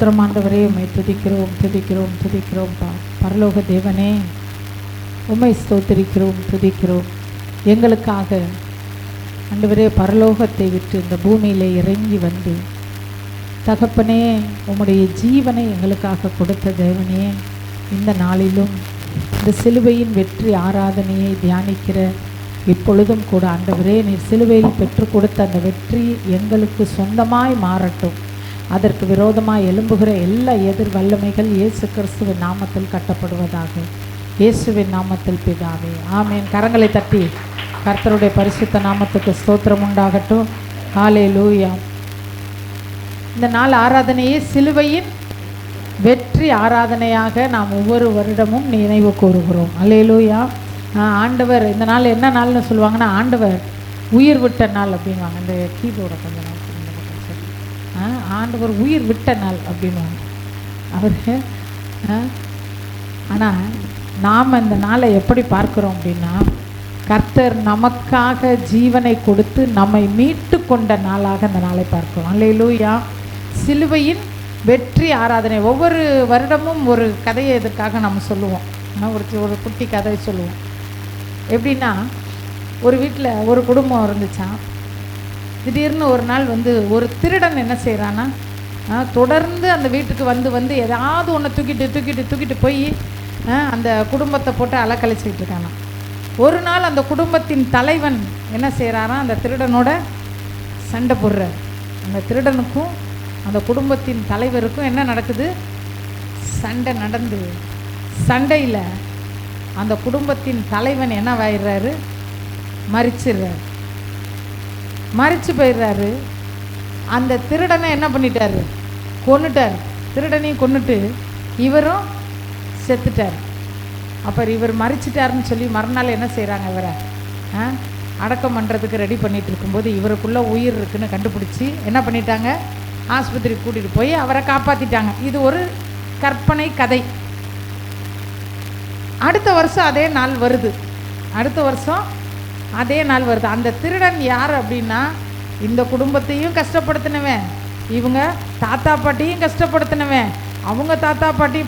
ஸ்தோத்திரம் ஆண்டவரே, உம்மை துதிக்கிறோம் துதிக்கிறோம் துதிக்கிறோம். பரலோக தேவனே, உம்மை ஸ்தோத்திரிக்கிறோம் துதிக்கிறோம். எங்களுக்காக ஆண்டவரே பரலோகத்தை விட்டு இந்த பூமியிலே இறங்கி வந்து தகப்பனே உம்முடைய ஜீவனை எங்களுக்காக கொடுத்த தேவனே, இந்த நாளிலும் இந்த சிலுவையின் வெற்றி ஆராதனையை தியானிக்கிற இப்பொழுதும் கூட ஆண்டவரே, நீர் சிலுவையில் பெற்று கொடுத்த அந்த வெற்றி எங்களுக்கு சொந்தமாய் மாறட்டும். அதற்கு விரோதமாக எழும்புகிற எல்லா எதிர் வல்லமைகள் இயேசு கிறிஸ்துவின் நாமத்தில் கட்டப்படுவதாக. இயேசுவின் நாமத்தில் பிதாவே, ஆமேன். கரங்களை தட்டி கர்த்தருடைய பரிசுத்த நாமத்துக்கு ஸ்தோத்திரம் உண்டாகட்டும். ஹல்லேலூயா. இந்த நாள் ஆராதனையே சிலுவையின் வெற்றி ஆராதனையாக நாம் ஒவ்வொரு வருடமும் நினைவு கூறுகிறோம். ஹல்லேலூயா. ஆண்டவர் இந்த நாள் என்ன நாள்னு சொல்லுவாங்கன்னா, ஆண்டவர் உயிர் விட்ட நாள் அப்படின்வாங்க. இந்த கீபோர்டை கொஞ்சம் நாள் ஆண்டவர் உயிர் விட்ட நாள் அப்படின்வாங்க அவர். ஆனால் நாம் இந்த நாளை எப்படி பார்க்குறோம் அப்படின்னா, கர்த்தர் நமக்காக ஜீவனை கொடுத்து நம்மை மீட்டு கொண்ட நாளாக அந்த நாளை பார்க்கிறோம். அல்லேலூயா. சிலுவையின் வெற்றி ஆராதனை. ஒவ்வொரு வருடமும் ஒரு கதையை இதற்காக நம்ம சொல்லுவோம். ஒரு குட்டி கதை சொல்லுவோம். எப்படின்னா, ஒரு வீட்டில் ஒரு குடும்பம் இருந்துச்சான். திடீர்னு ஒரு நாள் வந்து ஒரு திருடன் என்ன செய்கிறான்னா, தொடர்ந்து அந்த வீட்டுக்கு வந்து ஏதாவது ஒன்று தூக்கிட்டு போய் அந்த குடும்பத்தை போட்டு அலக்கழிச்சிக்கிட்டு இருக்கானா. ஒரு நாள் அந்த குடும்பத்தின் தலைவன் என்ன செய்கிறாரா, அந்த திருடனோட சண்டை போடுறார். அந்த திருடனுக்கும் அந்த குடும்பத்தின் தலைவருக்கும் என்ன நடக்குது, சண்டை நடந்து, சண்டையில் அந்த குடும்பத்தின் தலைவன் என்ன ஆயிடுறாரு, மறிச்சு போயிடுறாரு. அந்த திருடனை என்ன பண்ணிட்டாரு, கொன்னுட்டார். திருடனையும் கொன்னுட்டு இவரும் செத்துட்டார். அப்புறம் இவர் மறிச்சிட்டாருன்னு சொல்லி மறுநாள் என்ன செய்கிறாங்க, இவரை அடக்கம் பண்ணுறதுக்கு ரெடி பண்ணிட்டு இருக்கும்போது இவருக்குள்ளே உயிர் இருக்குன்னு கண்டுபிடிச்சி என்ன பண்ணிட்டாங்க, ஆஸ்பத்திரி கூட்டிகிட்டு போய் அவரை காப்பாற்றிட்டாங்க. இது ஒரு கற்பனை கதை. அடுத்த வருஷம் அதே நாள் வருது. அந்த திருடன் யார் அப்படின்னா, இந்த குடும்பத்தையும் கஷ்டப்படுத்தினவன், இவங்க தாத்தா பாட்டியும் கஷ்டப்படுத்தினவன், அவங்க தாத்தா பாட்டி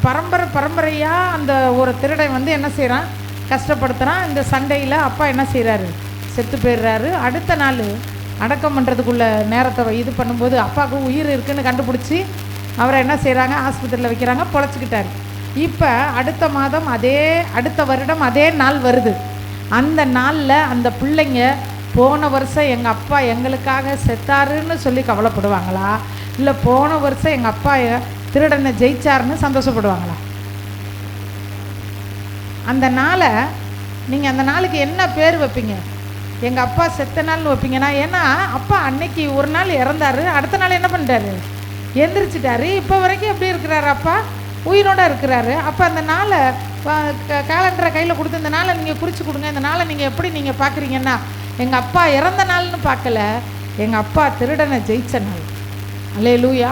பரம்பரையாக அந்த ஒரு திருடன் வந்து என்ன செய்கிறான், கஷ்டப்படுத்துகிறான். இந்த சண்டையில் அப்பா என்ன செய்கிறாரு, செத்து போயிடுறாரு. அடுத்த நாள் அடக்கம் பண்ணுறதுக்குள்ள நேரத்தை இது பண்ணும்போது அப்பாவுக்கு உயிர் இருக்குன்னு கண்டுபிடிச்சி அவரை என்ன செய்கிறாங்க, ஆஸ்பத்திரியில் வைக்கிறாங்க, பொழைச்சிக்கிட்டாரு. இப்போ அடுத்த வருடம் அதே நாள் வருது. அந்த நாளில் அந்த பிள்ளைங்க போன வருஷம் எங்கள் அப்பா எங்களுக்காக செத்தாருன்னு சொல்லி கவலைப்படுவாங்களா, இல்லை போன வருஷம் எங்கள் அப்பா திருடனை ஜெயிச்சாருன்னு சந்தோஷப்படுவாங்களா? அந்த நாளை நீங்கள் அந்த நாளுக்கு என்ன பேர் வைப்பீங்க? எங்கள் அப்பா செத்த நாள்னு வைப்பீங்கன்னா, ஏன்னா அப்பா அன்னைக்கு ஒரு நாள் இறந்தாரு, அடுத்த நாள் என்ன பண்ணிட்டாரு, எந்திரிச்சிட்டாரு. இப்போ வரைக்கும் எப்படி இருக்கிறாரு, அப்பா உயிரோடு இருக்கிறாரு. அப்போ அந்த நாளை கேலண்டரை கையில் கொடுத்து இந்த நாளை நீங்கள் குறித்து கொடுங்க. இந்த நாளை நீங்கள் எப்படி நீங்கள் பார்க்குறீங்கன்னா, எங்கள் அப்பா இறந்த நாள்னு பார்க்கல, எங்கள் அப்பா திருடனை ஜெயிச்ச நாள். அல்லேலூயா.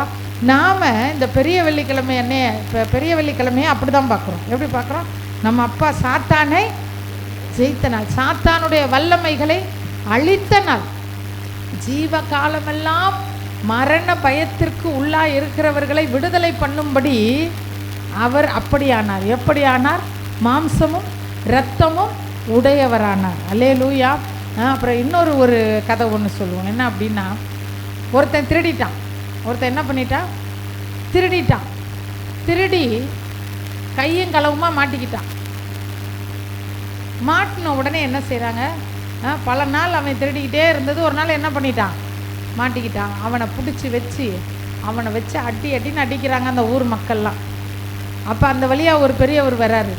நாம் இந்த பெரிய வெள்ளிக்கிழமையை அப்படி தான் பார்க்குறோம். எப்படி பார்க்குறோம், நம்ம அப்பா சாத்தானை ஜெயித்த நாள், சாத்தானுடைய வல்லமைகளை அழித்த நாள். ஜீவ காலமெல்லாம் மரண பயத்திற்கு உள்ளா இருக்கிறவர்களை விடுதலை பண்ணும்படி அவர் அப்படியானார். எப்படியானார், மாம்சமும் இரத்தமும் உடையவரானார். அல்லேலூயா. அப்புறம் இன்னொரு ஒரு கதை ஒன்று சொல்லுவோம். என்ன அப்படின்னா, ஒருத்தன் என்ன பண்ணிட்டான், திருடி கையும் களவுமா மாட்டிக்கிட்டான். மாட்டின உடனே என்ன செய்கிறாங்க, பல நாள் அவன் திருடிக்கிட்டே இருந்தது, ஒரு நாள் என்ன பண்ணிட்டான், மாட்டிக்கிட்டான். அவனை பிடிச்சி வச்சு அடின்னு அடிக்கிறாங்க அந்த ஊர் மக்கள்லாம். அப்போ அந்த வழியாக ஒரு பெரியவர் வராரு.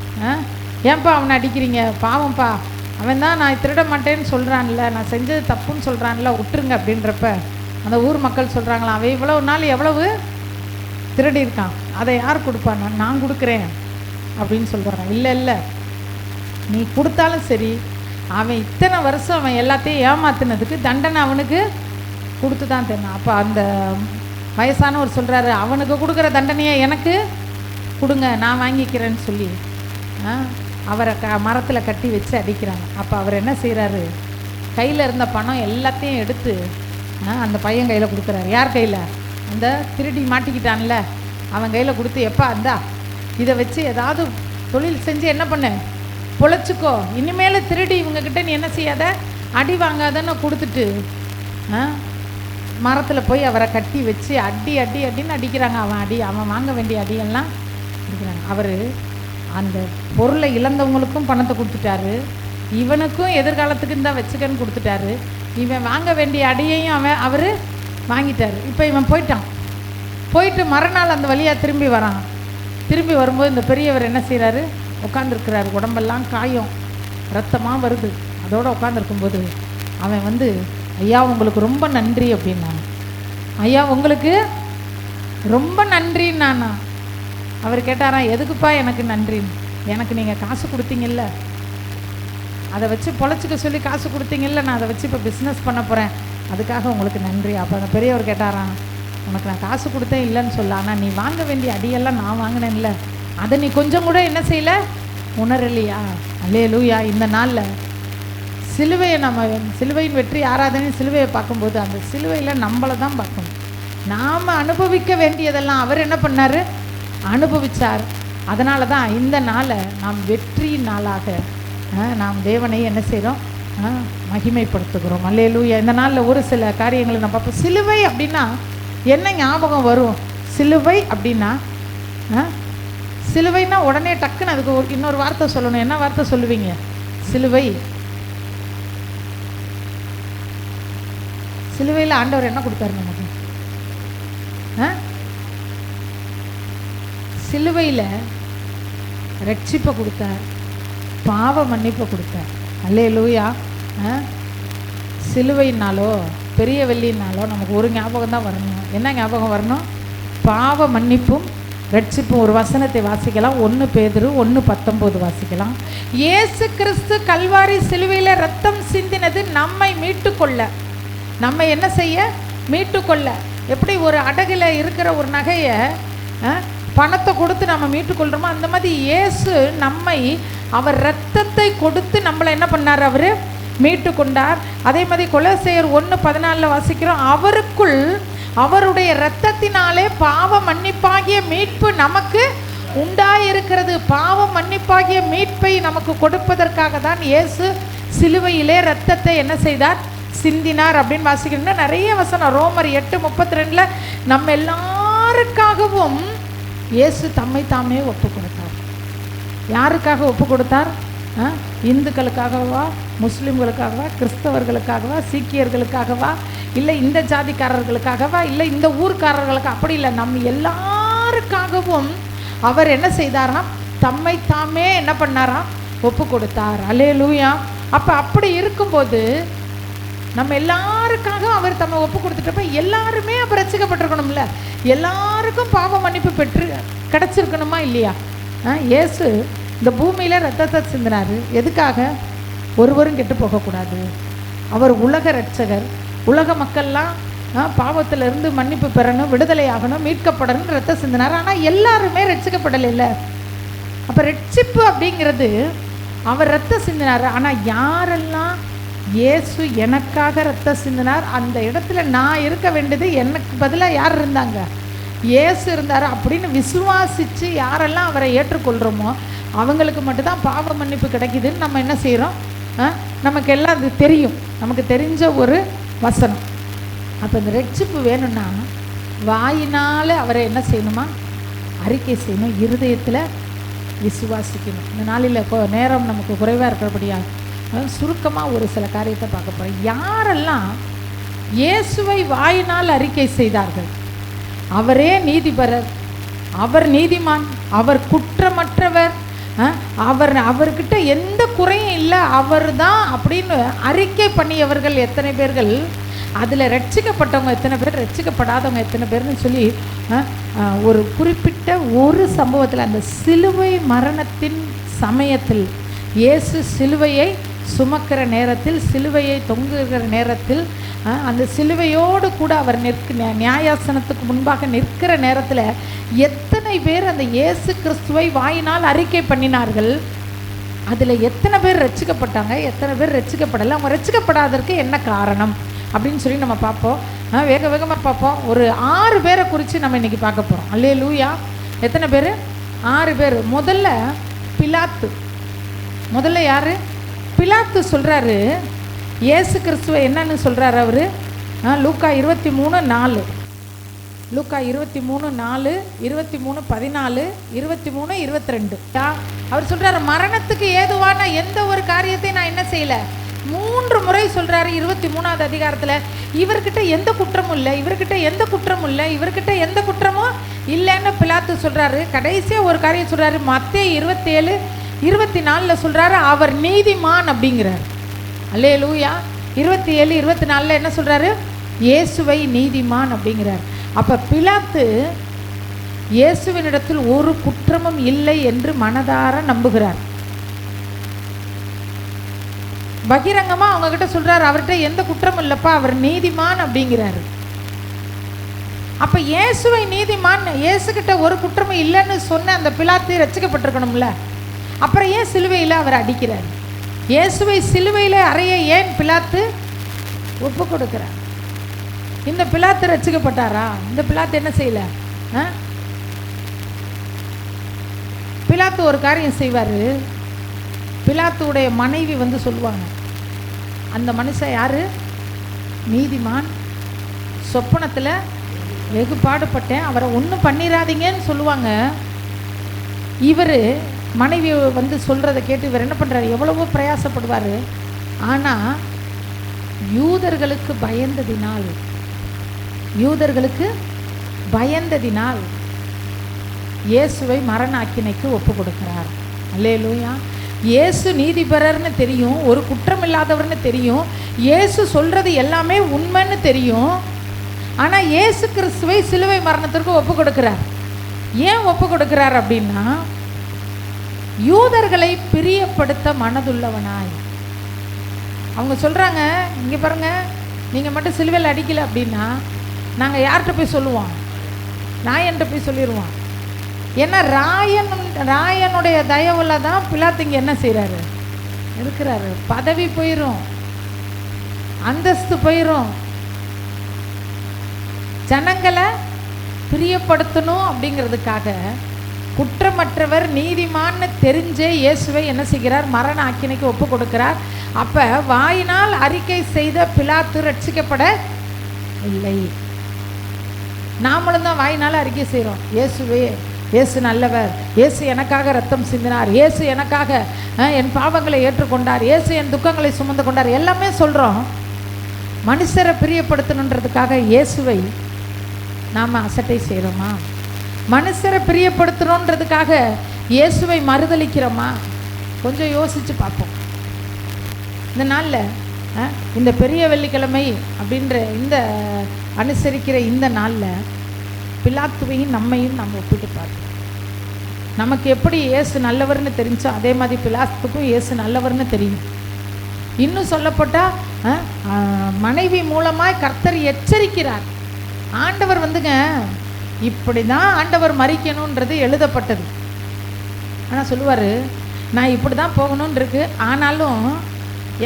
ஏன்பா அவனை அடிக்கிறீங்க, பாவம்ப்பா, அவன் தான் நான் திருட மாட்டேன்னு சொல்கிறான்ல, நான் செஞ்சது தப்புன்னு சொல்கிறான்ல, விட்டுருங்க அப்படின்றப்ப அந்த ஊர் மக்கள் சொல்கிறாங்களாம், அவன் இவ்வளவு நாள் எவ்வளவு திருடி இருக்கான், அதை யார் கொடுப்பான், நான் கொடுக்குறேன் அப்படின்னு சொல்கிறாங்க. இல்லை நீ கொடுத்தாலும் சரி, அவன் இத்தனை வருஷம் அவன் எல்லாத்தையும் ஏமாத்தினதுக்கு தண்டனை அவனுக்கு கொடுத்து தான் தரணும். அப்போ அந்த வயசானவர் சொல்கிறாரு, அவனுக்கு கொடுக்குற தண்டனையை எனக்கு கொடுங்க, நான் வாங்கிக்கிறேன்னு சொல்லி அவரை மரத்தில் கட்டி வச்சு அடிக்கிறாங்க. அப்போ அவர் என்ன செய்கிறாரு, கையில் இருந்த பணம் எல்லாத்தையும் எடுத்து அந்த பையன் கையில் கொடுக்குறாரு. யார் கையில், அந்த திருடி மாட்டிக்கிட்டான்ல அவன் கையில் கொடுத்து, எப்பா இந்தா இதை வச்சு ஏதாவது தொழில் செஞ்சு என்ன பண்ணு, பொழைச்சிக்கோ, இனிமேல் திருடி இவங்கக்கிட்ட நீ என்ன செய்யாத, அடி வாங்காதன்னு கொடுத்துட்டு மரத்தில் போய் அவரை கட்டி வச்சு அடி அடி அடின்னு அடிக்கிறாங்க. அவன் வாங்க வேண்டிய அடியெல்லாம் அடிக்கிறாங்க. அவர் அந்த பொருளை இழந்தவங்களுக்கும் பணத்தை கொடுத்துட்டாரு, இவனுக்கும் எதிர்காலத்துக்கு தான் வச்சுக்கன்னு கொடுத்துட்டாரு. இவன் வாங்க வேண்டிய அடியையும் அவர் வாங்கிட்டார். இப்போ இவன் போயிட்டு மறுநாள் அந்த வழியாக திரும்பி வரான். திரும்பி வரும்போது இந்த பெரியவர் என்ன செய்கிறாரு, உட்காந்துருக்கிறாரு. உடம்பெல்லாம் காயம், ரத்தமாக வருது. அதோடு உட்காந்துருக்கும்போது அவன் வந்து, ஐயா உங்களுக்கு ரொம்ப நன்றி அப்படின்னான். ஐயா உங்களுக்கு ரொம்ப நன்றின்னானா. அவர் கேட்டாராம், எதுக்குப்பா எனக்கு நன்றின்னு? எனக்கு நீங்கள் காசு கொடுத்தீங்கல்ல, அதை வச்சு பொழைச்சிக்க சொல்லி காசு கொடுத்தீங்கல்ல, நான் அதை வச்சு இப்போ பிஸ்னஸ் பண்ண போகிறேன், அதுக்காக உங்களுக்கு நன்றி. அப்போ அந்த பெரியவர் கேட்டாராம், உனக்கு நான் காசு கொடுத்தேன் இல்லைன்னு சொல்ல, ஆனால் நீ வாங்க வேண்டிய அடியெல்லாம் நான் வாங்கினேன்ல, அதை நீ கொஞ்சம் கூட என்ன செய்யலை, உணரலையா? அல்லேலூயா. இந்த நாளில் சிலுவையை சிலுவையின் வெற்றி ஆராதனை சிலுவையை பார்க்கும்போது அந்த சிலுவையில் நம்மளை தான் பார்க்கணும். நாம் அனுபவிக்க வேண்டியதெல்லாம் அவர் என்ன பண்ணார், அனுபவித்தார். அதனால தான் இந்த நாளை நாம் வெற்றி நாளாக நாம் தேவனை என்ன செய்கிறோம், மகிமைப்படுத்துகிறோம். அல்லேலூயா. இந்த நாளில் ஒரு சில காரியங்களை நம்ம பார்ப்போம். சிலுவை அப்படின்னா என்ன ஞாபகம் வரும்? சிலுவை அப்படின்னா சிலுவைன்னா உடனே டக்குன்னு அதுக்கு இன்னொரு வார்த்தை சொல்லணும். என்ன வார்த்தை சொல்லுவீங்க? சிலுவை. சிலுவையில் ஆண்டவர் என்ன கொடுத்தாரு நமக்கு? சிலுவையில் ரட்சிப்பை கொடுத்தார், பாவ மன்னிப்பை கொடுத்தார். அல்லேலூயா. சிலுவைனாலோ பெரிய வெள்ளினாலோ நமக்கு ஒரு ஞாபகம் தான் வரணும். என்ன ஞாபகம் வரணும்? பாவ மன்னிப்பும் ரட்சிப்பும். ஒரு வசனத்தை வாசிக்கலாம். 1 பேதுரு 1:19 வாசிக்கலாம். இயேசு கிறிஸ்து கல்வாரி சிலுவையில் ரத்தம் சிந்தினது நம்மை மீட்டுக்கொள்ள, நம்ம என்ன செய்ய, மீட்டுக்கொள்ள. எப்படி ஒரு அடகில் இருக்கிற ஒரு நகையை பணத்தை கொடுத்து நம்ம மீட்டுக்கொள்கிறோமோ, அந்த மாதிரி இயேசு நம்மை அவர் இரத்தத்தை கொடுத்து நம்மளை என்ன பண்ணார், அவர் மீட்டு கொண்டார். அதே மாதிரி கொலோசையர் 1:14 வாசிக்கிறோம், அவருக்குள் அவருடைய இரத்தத்தினாலே பாவ மன்னிப்பாகிய மீட்பு நமக்கு உண்டாயிருக்கிறது. பாவ மன்னிப்பாகிய மீட்பை நமக்கு கொடுப்பதற்காக தான் இயேசு சிலுவையிலே இரத்தத்தை என்ன செய்தார், சிந்தினார் அப்படின்னு வாசிக்கிறோம்னா நிறைய வசனம். ரோமர் 8:32 நம்ம எல்லாருக்காகவும் இயேசு தம்மை தாமே ஒப்பு கொடுத்தார். யாருக்காக ஒப்பு கொடுத்தார்? இந்துக்களுக்காகவா, முஸ்லீம்களுக்காகவா, கிறிஸ்தவர்களுக்காகவா, சீக்கியர்களுக்காகவா, இல்லை இந்த ஜாதிக்காரர்களுக்காகவா, இல்லை இந்த ஊர்க்காரர்களுக்கு? அப்படி இல்லை, நம்ம எல்லாருக்காகவும் அவர் என்ன செய்தாராம், தம்மை தாமே என்ன பண்ணாராம், ஒப்பு கொடுத்தார். அல்லேலூயா. அப்போ அப்படி இருக்கும்போது நம்ம எல்லாருக்காக அவர் தம்மை ஒப்பு கொடுத்துட்டப்ப எல்லாருமே அப்போ ரசிக்கப்பட்டிருக்கணும்ல, எல்லாருக்கும் பாவ மன்னிப்பு பெற்று கிடச்சிருக்கணுமா இல்லையா? இயேசு இந்த பூமியில் ரத்தத்தை சிந்தினார். எதுக்காக? ஒருவரும் கெட்டு போகக்கூடாது. அவர் உலக இரட்சகர். உலக மக்கள்லாம் பாவத்திலிருந்து மன்னிப்பு பெறணும், விடுதலை ஆகணும், மீட்கப்படணும் ரத்தம் சிந்தினார். ஆனால் எல்லாருமே ரட்சிக்கப்படலை. அப்போ ரட்சிப்பு அப்படிங்கிறது அவர் ரத்தம் சிந்தினார். ஆனால் யாரெல்லாம் இயேசு எனக்காக ரத்தம் சிந்தினார், அந்த இடத்துல நான் இருக்க வேண்டியது, எனக்கு பதிலாக யார் இருந்தாங்க, இயேசு இருந்தார் அப்படின்னு விசுவாசித்து யாரெல்லாம் அவரை ஏற்றுக்கொள்கிறோமோ அவங்களுக்கு மட்டும்தான் பாவ மன்னிப்பு கிடைக்குதுன்னு நம்ம என்ன செய்கிறோம், நமக்கு எல்லாம் அது தெரியும், நமக்கு தெரிஞ்ச ஒரு வசனம். அப்போ இந்த ரட்சிப்பு வேணும்னா வாயினால் அவரை என்ன செய்யணுமா, அறிக்கை செய்யணும், இருதயத்தில் விசுவாசிக்கணும். இந்த நாளில் இப்போ நேரம் நமக்கு குறைவாக இருக்கிறபடியாக சுருக்கமாக ஒரு சில காரியத்தை பார்க்க போகிறோம். யாரெல்லாம் இயேசுவை வாயினால் அறிக்கை செய்தார்கள், அவரே நீதிபரர், அவர் நீதிமான், அவர் குற்றமற்றவர், அவர்கிட்ட எந்த குறையும் இல்லை, அவர் தான் அப்படின்னு அறிக்கை பண்ணியவர்கள் எத்தனை பேர்கள், அதில் ரட்சிக்கப்பட்டவங்க எத்தனை பேர், ரட்சிக்கப்படாதவங்க எத்தனை பேர்னு சொல்லி ஒரு குறிப்பிட்ட ஒரு சம்பவத்தில், அந்த சிலுவை மரணத்தின் சமயத்தில் இயேசு சிலுவையை சுமக்கிற நேரத்தில், சிலுவையை தொங்குகிற நேரத்தில், அந்த சிலுவையோடு கூட அவர் நியாயாசனத்துக்கு முன்பாக நிற்கிற நேரத்தில் எத்தனை பேர் அந்த இயேசு கிறிஸ்துவை வாயினால் அறிக்கை பண்ணினார்கள், அதில் எத்தனை பேர் ரட்சிக்கப்பட்டாங்க, எத்தனை பேர் ரட்சிக்கப்படலை, அவங்க ரட்சிக்கப்படாதற்கு என்ன காரணம் அப்படின்னு சொல்லி நம்ம பார்ப்போம். வேக வேகமாக பார்ப்போம். ஒரு 6 பேரை குறித்து நம்ம இன்றைக்கி பார்க்க போகிறோம். அல்லேலூயா. எத்தனை பேர்? 6 பேர். முதல்ல பிலாத்து. முதல்ல யார்? பிலாத்து சொல்கிறாரு இயேசு கிறிஸ்துவை என்னன்னு சொல்கிறாரு அவர். லூக்கா 23:4, லூக்கா 23:4, 23:14, 23:22. அவர் சொல்கிறார், மரணத்துக்கு ஏதுவான எந்த ஒரு காரியத்தையும் நான் என்ன செய்யலை. 3 முறை சொல்கிறாரு 23வது அதிகாரத்தில். இவர்கிட்ட எந்த குற்றமும் இல்லை, இவர்கிட்ட எந்த குற்றமும் இல்லை, இவர்கிட்ட எந்த குற்றமும் இல்லைன்னு பிலாத்து சொல்கிறாரு. கடைசியாக ஒரு காரியம் சொல்கிறாரு, மத்தேயு 27:24 சொல்கிறாரு, அவர் நீதிமான் அப்படிங்கிறார். அல்லேலூயா. 27:24 என்ன சொல்கிறாரு? இயேசுவை நீதிமான் அப்படிங்கிறார். அப்போ பிலாத்து இயேசுவினிடத்தில் ஒரு குற்றமும் இல்லை என்று மனதார நம்புகிறார். பகிரங்கமாக அவங்கக்கிட்ட சொல்கிறார், அவர்கிட்ட எந்த குற்றமும் இல்லைப்பா, அவர் நீதிமான் அப்படிங்கிறாரு. அப்போ இயேசுவை நீதிமான், இயேசுக்கிட்ட ஒரு குற்றமும் இல்லைன்னு சொன்ன அந்த பிலாத்து ரட்சிக்கப்பட்டிருக்கணும்ல. அப்புறம் ஏன் சிலுவையில் அவர் அடிக்கிறார்? இயேசுவை சிலுவையில் அறைய ஏன் பிலாத்து ஒப்பு கொடுக்கிறார்? இந்த பிலாத்து ரட்சிக்கப்பட்டாரா? இந்த பிலாத்து என்ன செய்யலை? பிலாத்து ஒரு காரியம் செய்வார். பிலாத்துடைய மனைவி வந்து சொல்லுவாங்க, அந்த மனுஷன் யார்? நீதிமான், சொப்பனத்தில் வெகு பாடுபட்டேன், அவரை ஒன்றும் பண்ணிடாதீங்கன்னு சொல்லுவாங்க. இவர் மனைவி வந்து சொல்கிறத கேட்டு இவர் என்ன பண்ணுறாரு? எவ்வளவோ பிரயாசப்படுவார். ஆனால் யூதர்களுக்கு பயந்ததினால் இயேசுவை மரண ஆக்கினைக்கு ஒப்பு கொடுக்கிறார். அல்லேலூயா. இயேசு நீதிபரர்னு தெரியும், ஒரு குற்றம் இல்லாதவர்னு தெரியும், இயேசு சொல்கிறது எல்லாமே உண்மைன்னு தெரியும். ஆனால் இயேசு கிறிஸ்துவை சிலுவை மரணத்திற்கு ஒப்பு கொடுக்கிறார். ஏன் ஒப்பு கொடுக்கிறார் அப்படின்னா, யூதர்களை பிரியப்படுத்த மனதுள்ளவனாய். அவங்க சொல்கிறாங்க, இங்கே பாருங்கள், நீங்கள் மட்டும் சிலுவையில் அடிக்கலை அப்படின்னா நாங்கள் யார்கிட்ட போய் சொல்லுவோம்? ராயன்கிட்ட போய் சொல்லிடுவோம். ஏன்னா ராயனுடைய தயவுல தான் பிலாத்து இங்கே என்ன செய்கிறாரு? இருக்கிறாரு. பதவி போயிடும், அந்தஸ்து போயிடும். ஜனங்களை பிரியப்படுத்தணும் அப்படிங்கிறதுக்காக குற்றமற்றவர் நீதிமான்னு தெரிஞ்சே இயேசுவை என்ன செய்கிறார்? மரண ஆக்கினைக்கு ஒப்பு கொடுக்கிறார். அப்போ வாயினால் அறிக்கை செய்த பிலாத்து ரட்சிக்கப்பட இல்லை. நாமளும் தான் வாயினால் அறிக்கை செய்கிறோம், இயேசுவே, இயேசு நல்லவர், இயேசு எனக்காக ரத்தம் சிந்தினார், இயேசு எனக்காக என் பாவங்களை ஏற்றுக்கொண்டார், இயேசு என் துக்கங்களை சுமந்து கொண்டார், எல்லாமே சொல்கிறோம். மனுஷரை பிரியப்படுத்தணுன்றதுக்காக இயேசுவை நாம் அசட்டை செய்கிறோமா? மனுஷரை பிரியப்படுத்தணுன்றதுக்காக இயேசுவை மறுதளிக்கிறோமா? கொஞ்சம் யோசித்து பார்ப்போம். இந்த நாளில் இந்த பெரிய வெள்ளிக்கிழமை அப்படின்ற இந்த அனுசரிக்கிற இந்த நாளில் பிலாத்துவையும் நம்மையும் நம்ம ஒப்பிட்டு பார்ப்போம். நமக்கு எப்படி இயேசு நல்லவர்னு தெரிஞ்சோ அதே மாதிரி பிலாத்துக்கும் இயேசு நல்லவர்னு தெரியும். இன்னும் சொல்லப்பட்டால் மனைவி மூலமாய் கர்த்தர் எச்சரிக்கிறார். ஆண்டவர் வந்துங்க இப்படி தான் ஆண்டவர் மறிக்கணுன்றது எழுதப்பட்டது. ஆனால் சொல்லுவார், நான் இப்படி தான் போகணுன்னு இருக்கு, ஆனாலும்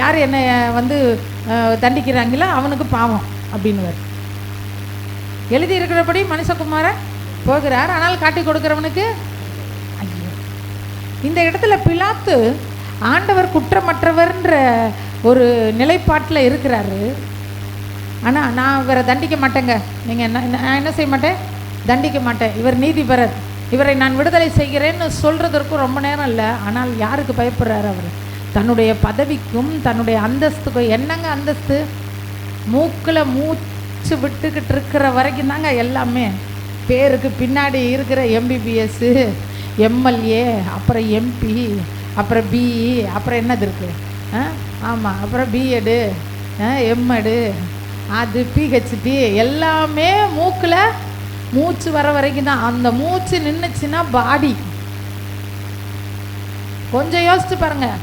யார் என்னை வந்து தண்டிக்கிறாங்களோ அவனுக்கு பாவம் அப்படின்னுவார். எழுதி இருக்கிறபடி மனுஷகுமாரன் போகிறார், ஆனால் காட்டி கொடுக்குறவனுக்கு ஐயோ. இந்த இடத்துல பிலாத்து ஆண்டவர் குற்றமற்றவர்ன்ற ஒரு நிலைப்பாட்டில் இருக்கிறாரு. ஆனால் நான் இவரை தண்டிக்க மாட்டேங்க, நீங்கள் நான் என்ன செய்ய மாட்டேன்? தண்டிக்க மாட்டேன், இவர் நீதிபரர், இவரை நான் விடுதலை செய்கிறேன்னு சொல்கிறதற்கும் ரொம்ப நேரம் இல்லை. ஆனால் யாருக்கு பயப்படுறாரு? அவர் தன்னுடைய பதவிக்கும் தன்னுடைய அந்தஸ்துக்கும். என்னங்க அந்தஸ்து? மூக்கில் மூச்சு விட்டுக்கிட்டு இருக்கிற வரைக்கும் தாங்க எல்லாமே. பேருக்கு பின்னாடி இருக்கிற எம்பிபிஎஸ்ஸு, எம்எல்ஏ, அப்புறம் எம்பி, அப்புறம் பிஇ, அப்புறம் என்னது இருக்குது? ஆமாம், அப்புறம் பிஎடு, எம்எடு, அது பிஹெச்டி, எல்லாமே மூக்கில் மூச்சு வர வரைக்கும் தான். அந்த மூச்சு நின்றுச்சுன்னா பாடி. கொஞ்சம் யோசிச்சு பாருங்கள்.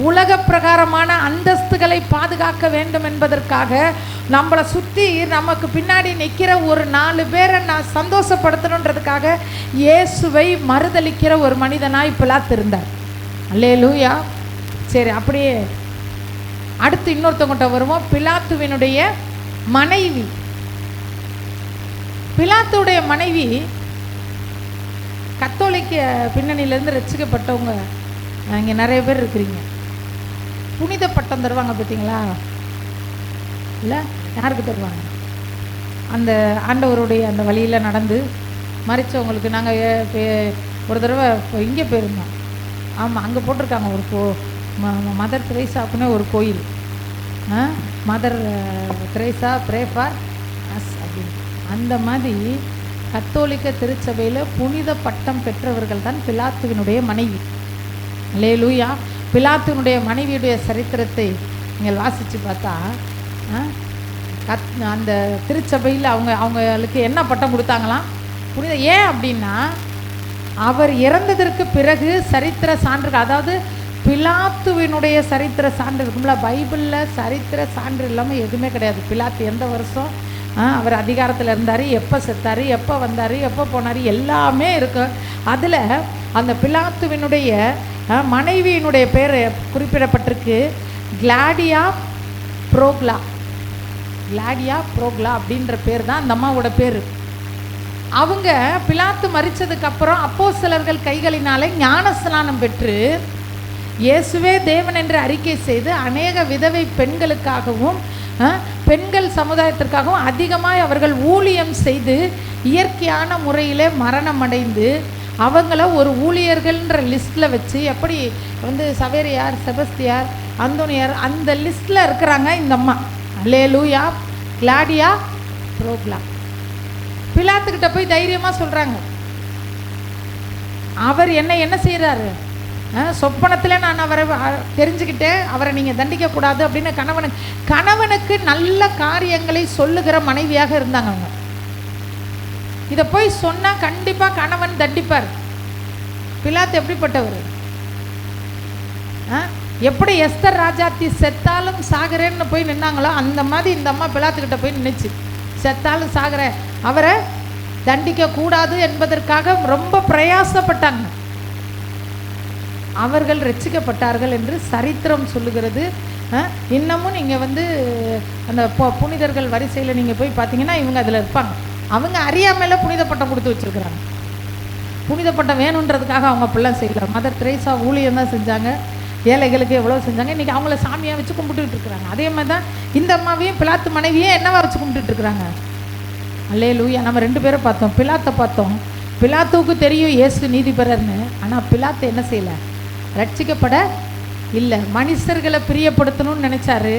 உலக பிரகாரமான அந்தஸ்துகளை பாதுகாக்க வேண்டும் என்பதற்காக நம்மளை சுற்றி நமக்கு பின்னாடி நிற்கிற ஒரு 4 பேரை நான் சந்தோஷப்படுத்தணுன்றதுக்காக இயேசுவை மறுதளிக்கிற ஒரு மனிதனாய் பிலாத்து இருந்தார். அல்லேலூயா. சரி, அப்படியே அடுத்து இன்னொருத்தவங்கிட்ட வருவோம். பிலாத்துவினுடைய மனைவி. பிலாத்துடைய மனைவி கத்தோலிக்க பின்னணியிலேருந்து ரட்சிக்கப்பட்டவங்க இங்கே நிறைய பேர் இருக்கிறீங்க. புனித பட்டம் தருவாங்க பார்த்தீங்களா? இல்லை, யாருக்கு தருவாங்க? அந்த ஆண்டவருடைய அந்த வழியில் நடந்து மறித்தவங்களுக்கு. நாங்கள் ஒரு தடவை இங்கே போயிருந்தோம். ஆமாம், அங்கே போட்டிருக்காங்க ஒரு மதர் தெரேசாப்புன்னு ஒரு கோயில். Mother Teresa pray for us அப்படின்னு. அந்த மாதிரி கத்தோலிக்க திருச்சபையில் புனித பட்டம் பெற்றவர்கள் தான் பிலாத்துவினுடைய மனைவி. அல்லேலூயா. பிலாத்துவினுடைய மனைவியுடைய சரித்திரத்தை நீங்கள் வாசித்து பார்த்தா அந்த திருச்சபையில் அவங்களுக்கு என்ன பட்டம் கொடுத்தாங்களாம்? புனித. ஏன் அப்படின்னா அவர் இறந்ததற்கு பிறகு சரித்திர சான்றுகள், அதாவது பிலாத்துவினுடைய சரித்திர சான்று இருக்கும்ல, பைபிளில் சரித்திர சான்று இல்லாமல் எதுவுமே கிடையாது. பிலாத்து எந்த வருஷம் அவர் அதிகாரத்தில் இருந்தார், எப்போ செத்தார், எப்போ வந்தார், எப்போ போனார், எல்லாமே இருக்கு. அதில் அந்த பிலாத்துவினுடைய மனைவியினுடைய பேர் குறிப்பிடப்பட்டிருக்கு. கிளாடியா ப்ரோக்லா. கிளாடியா ப்ரோக்லா அப்படின்ற பேர் தான் அந்த அம்மாவோட பேர். அவங்க பிலாத்து மரித்ததுக்கப்புறம் அப்போஸ்தலர்கள் கைகளினாலே ஞானஸ்நானம் பெற்று இயேசுவே தேவன் என்று அறிக்கை செய்து அநேக விதவை பெண்களுக்காகவும் பெண்கள் சமுதாயத்திற்காகவும் அதிகமாக அவர்கள் ஊழியம் செய்து இயற்கையான முறையிலே மரணம் அடைந்து அவங்கள ஒரு ஊழியர்கள்ன்ற லிஸ்ட்டில் வச்சு, எப்படி சவேரியார், செபஸ்தியார், அந்தோனியார் அந்த லிஸ்ட்டில் இருக்கிறாங்க இந்த அம்மா. அல்லேலூயா. கிளாடியா ப்ரோக்லா. பிலாத்துக்கிட்ட போய் தைரியமாக சொல்கிறாங்க, அவர் என்ன செய்கிறாரு, சொப்பனத்தில் நான் அவரை தெரிஞ்சுக்கிட்டேன், அவரை நீங்கள் தண்டிக்கக்கூடாது அப்படின்னு கணவனுக்கு நல்ல காரியங்களை சொல்லுகிற மனைவியாக இருந்தாங்க அவங்க. இதை போய் சொன்னால் கண்டிப்பாக கணவன் தண்டிப்பார். பிலாத்து எப்படிப்பட்டவர்? எப்படி எஸ்தர் ராஜாத்தி செத்தாலும் சாகிறேன்னு போய் நின்னாங்களோ அந்த மாதிரி இந்த அம்மா பிலாத்துக்கிட்ட போய் நின்றுச்சு. செத்தாலும் சாகிற அவரை தண்டிக்க கூடாது என்பதற்காக ரொம்ப பிரயாசப்பட்டாங்க. அவர்கள் ரட்சிக்கப்பட்டார்கள் என்று சரித்திரம் சொல்லுகிறது. இன்னமும் நீங்கள் அந்த புனிதர்கள் வரிசையில் நீங்கள் போய் பார்த்தீங்கன்னா இவங்க அதில் இருப்பாங்க. அவங்க அறியாமையில் புனித பட்டம் கொடுத்து வச்சுருக்குறாங்க. புனித பட்டம் வேணுன்றதுக்காக அவங்க அப்படிலாம் செய்யலாம். மதர் தெரேசா ஊழியம் தான் செஞ்சாங்க, ஏழைகளுக்கு எவ்வளோ செஞ்சாங்க. இன்றைக்கி அவங்கள சாமியாக வச்சு கும்பிட்டுக்கிட்டு இருக்கிறாங்க. அதே மாதிரி தான் இந்த அம்மாவையும் பிலாத்து மனைவியும் என்னவா வச்சு கும்பிட்டுட்டு இருக்கிறாங்க. அல்லேலூயா. நம்ம 2 பேரை பார்த்தோம். பிலாத்தை பார்த்தோம். பிலாத்துவுக்கு தெரியும் இயேசு நீதிபரர்னு. ஆனால் பிலாத்து என்ன செய்யலை? ரட்சிக்கப்பட இல்லை. மனுஷர்களை பிரியப்படுத்தணும்னு நினச்சாரு,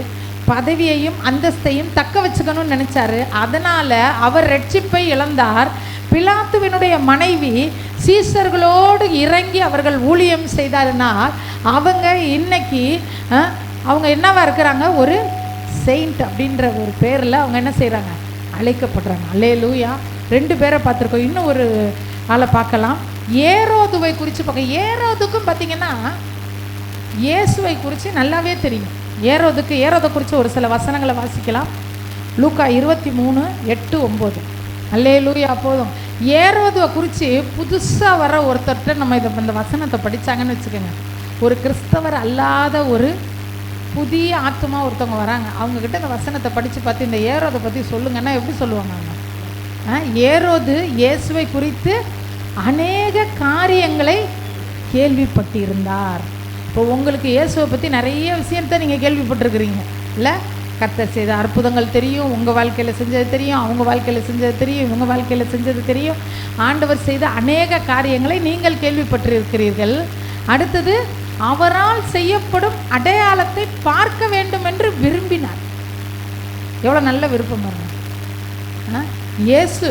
பதவியையும் அந்தஸ்தையும் தக்க வச்சுக்கணும்னு நினச்சாரு. அதனால் அவர் ரட்சிப்பை இழந்தார். பிலாத்துவினுடைய மனைவி சீசர்களோடு இறங்கி அவர்கள் ஊழியம் செய்தாருனால் அவங்க இன்னைக்கு அவங்க என்னவா இருக்கிறாங்க? ஒரு செயின்ட் அப்படின்ற ஒரு பேரில் அவங்க என்ன செய்கிறாங்க? அழைக்கப்படுறாங்க. அல்லேலூயா. 2 பேரை பார்த்துருக்கோம். இன்னும் ஒரு ஆளை பார்க்கலாம். ஏரோதுவை குறித்து பார்க்க. ஏரோதுக்கும் பார்த்தீங்கன்னா இயேசுவை குறித்து நல்லாவே தெரியும். ஏரோதை குறித்து ஒரு சில வசனங்களை வாசிக்கலாம். லூக்கா 23:8-9. அல்லேலூயா. போதும். ஏரோதுவை குறித்து புதுசாக வர ஒருத்தர்கிட்ட நம்ம இந்த வசனத்தை படித்தாங்கன்னு வச்சுக்கோங்க. ஒரு கிறிஸ்தவர் அல்லாத ஒரு புதிய ஆத்மா ஒருத்தவங்க வராங்க. அவங்கக்கிட்ட இந்த வசனத்தை படித்து பார்த்து இந்த ஏரோதை பற்றி சொல்லுங்கன்னா எப்படி சொல்லுவாங்க அவங்க? ஏரோது இயேசுவை குறித்து அநேக காரியங்களை கேள்விப்பட்டிருந்தார். இப்போ உங்களுக்கு இயேசுவை பற்றி நிறைய விஷயத்தை நீங்கள் கேள்விப்பட்டிருக்கிறீங்க இல்லை? கர்த்தர் செய்த அற்புதங்கள் தெரியும், உங்கள் வாழ்க்கையில் செஞ்சது தெரியும், அவங்க வாழ்க்கையில் செஞ்சது தெரியும், இவங்க வாழ்க்கையில் செஞ்சது தெரியும். ஆண்டவர் செய்த அநேக காரியங்களை நீங்கள் கேள்விப்பட்டிருக்கிறீர்கள். அடுத்தது, அவரால் செய்யப்படும் அடையாளத்தை பார்க்க வேண்டும் என்று விரும்பினார். எவ்வளோ நல்ல விருப்பம் பாருங்க. இயேசு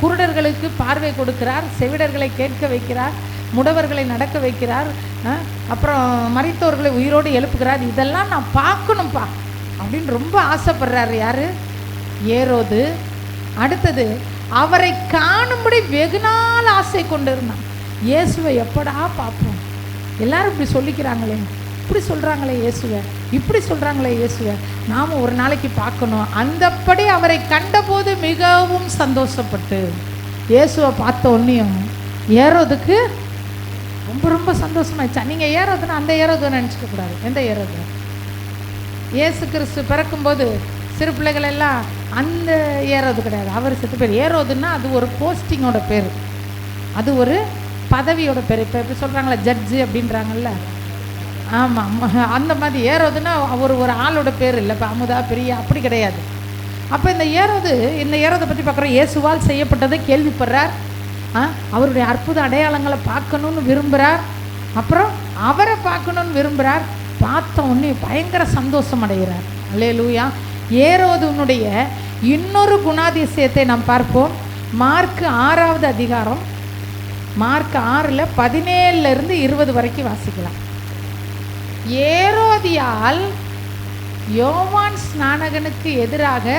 குருடர்களுக்கு பார்வை கொடுக்கிறார், செவிடர்களை கேட்க வைக்கிறார், முடவர்களை நடக்க வைக்கிறார், அப்புறம் மரித்தோர்களை உயிரோடு எழுப்புகிறார். இதெல்லாம் நான் பார்க்கணும்ப்பா அப்படின்னு ரொம்ப ஆசைப்படுறாரு. யார்? ஏரோது. அடுத்தது, அவரை காணும்படி வெகு நாள் ஆசை கொண்டு இருந்தான். இயேசுவை எப்படா பார்ப்போம்? எல்லாரும் இப்படி சொல்லிக்கிறாங்களே, இப்படி சொல்கிறாங்களே இயேசுவை, இப்படி சொல்கிறாங்களே இயேசுவை, நாம் ஒரு நாளைக்கு பார்க்கணும். அந்தப்படி அவரை கண்டபோது மிகவும் சந்தோஷப்பட்டு, இயேசுவை பார்த்த உடனேயும் ஏரோதுக்கு ரொம்ப ரொம்ப சந்தோஷமாயிடுச்சா. நீங்கள் ஏரோதுன்னா அந்த ஏரோதை நினச்சிக்க கூடாது. எந்த ஏரோது? இயேசு கிறிஸ்து பிறக்கும்போது சிறு பிள்ளைகள் எல்லாம் அந்த ஏரோது கிடையாது, அவர் செத்து பேர். ஏரோதுன்னா அது ஒரு போஸ்டிங்கோட பேர், அது ஒரு பதவியோட பேர். இப்போ எப்படி சொல்கிறாங்களா ஜட்ஜு அப்படின்றாங்கல்ல, ஆமாம், அந்த மாதிரி ஏரோதுன்னா ஒரு ஆளோட பேர் இல்லை. இப்போ அமுதா பிரியா அப்படி கிடையாது. அப்போ இந்த ஏரோதை பற்றி பார்க்குறோம். இயேசுவால் செய்யப்பட்டதை கேள்விப்படுறார், அவருடைய அற்புத அடையாளங்களை பார்க்கணுன்னு விரும்புகிறார், அப்புறம் அவரை பார்க்கணுன்னு விரும்புகிறார். பார்த்த உடனே பயங்கர சந்தோஷம் அடைகிறார். அல்லேலூயா. ஏரோதுனுடைய இன்னொரு குணாதிசயத்தை நாம் பார்ப்போம். மார்க் 6வது அதிகாரம், மார்க் 6ல் 17 20 வரைக்கும் வாசிக்கலாம். ஏரோதியால் யோவான் ஸ்நானகனுக்கு எதிராக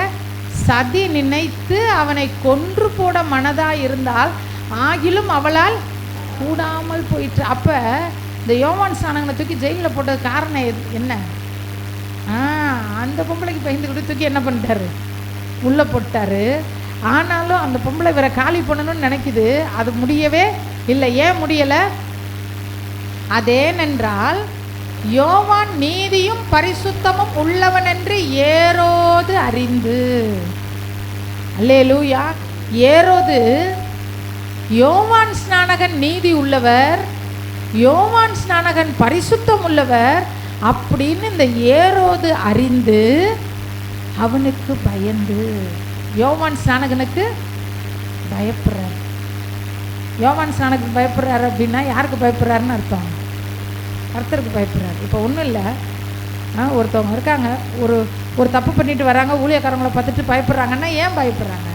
சதி நினைத்து அவனை கொன்று போட மனதாக இருந்தால், ஆகிலும் அவளால் கூடாமல் போயிட்டு. அப்போ இந்த யோவான் ஸ்நானகனை தூக்கி ஜெயிலில் போட்டது காரணம் என்ன? அந்த பொம்பளைக்கு பயந்துக்கிட்டு தூக்கி என்ன பண்ணிட்டாரு, உள்ளே போட்டாரு. ஆனாலும் அந்த பொம்பளை வேற காலி பண்ணணும்னு நினைக்குது, அது முடியவே இல்லை. ஏன் முடியலை? அதேனென்றால் யோவான் நீதியும் பரிசுத்தமும் உள்ளவன் என்று ஏரோது அறிந்து. அல்லேலூயா. ஏரோது யோவான் ஸ்நானகன் நீதி உள்ளவர், யோவான் ஸ்நானகன் பரிசுத்தம் உள்ளவர் அப்படின்னு இந்த ஏரோது அறிந்து அவனுக்கு பயந்து, யோவான் ஸ்நானகனுக்கு பயப்படுறார். யோவான் ஸ்நானகனுக்கு பயப்படுறாரு அப்படின்னா யாருக்கு பயப்படுறாருன்னு அர்த்தம்? கர்த்தருக்கு பயப்படுறாரு. இப்போ ஒன்றும் இல்லை, ஒருத்தவங்க இருக்காங்க, ஒரு தப்பு பண்ணிட்டு வராங்க, ஊழியக்காரங்களை பார்த்துட்டு பயப்படுறாங்கன்னா ஏன் பயப்படுறாங்க?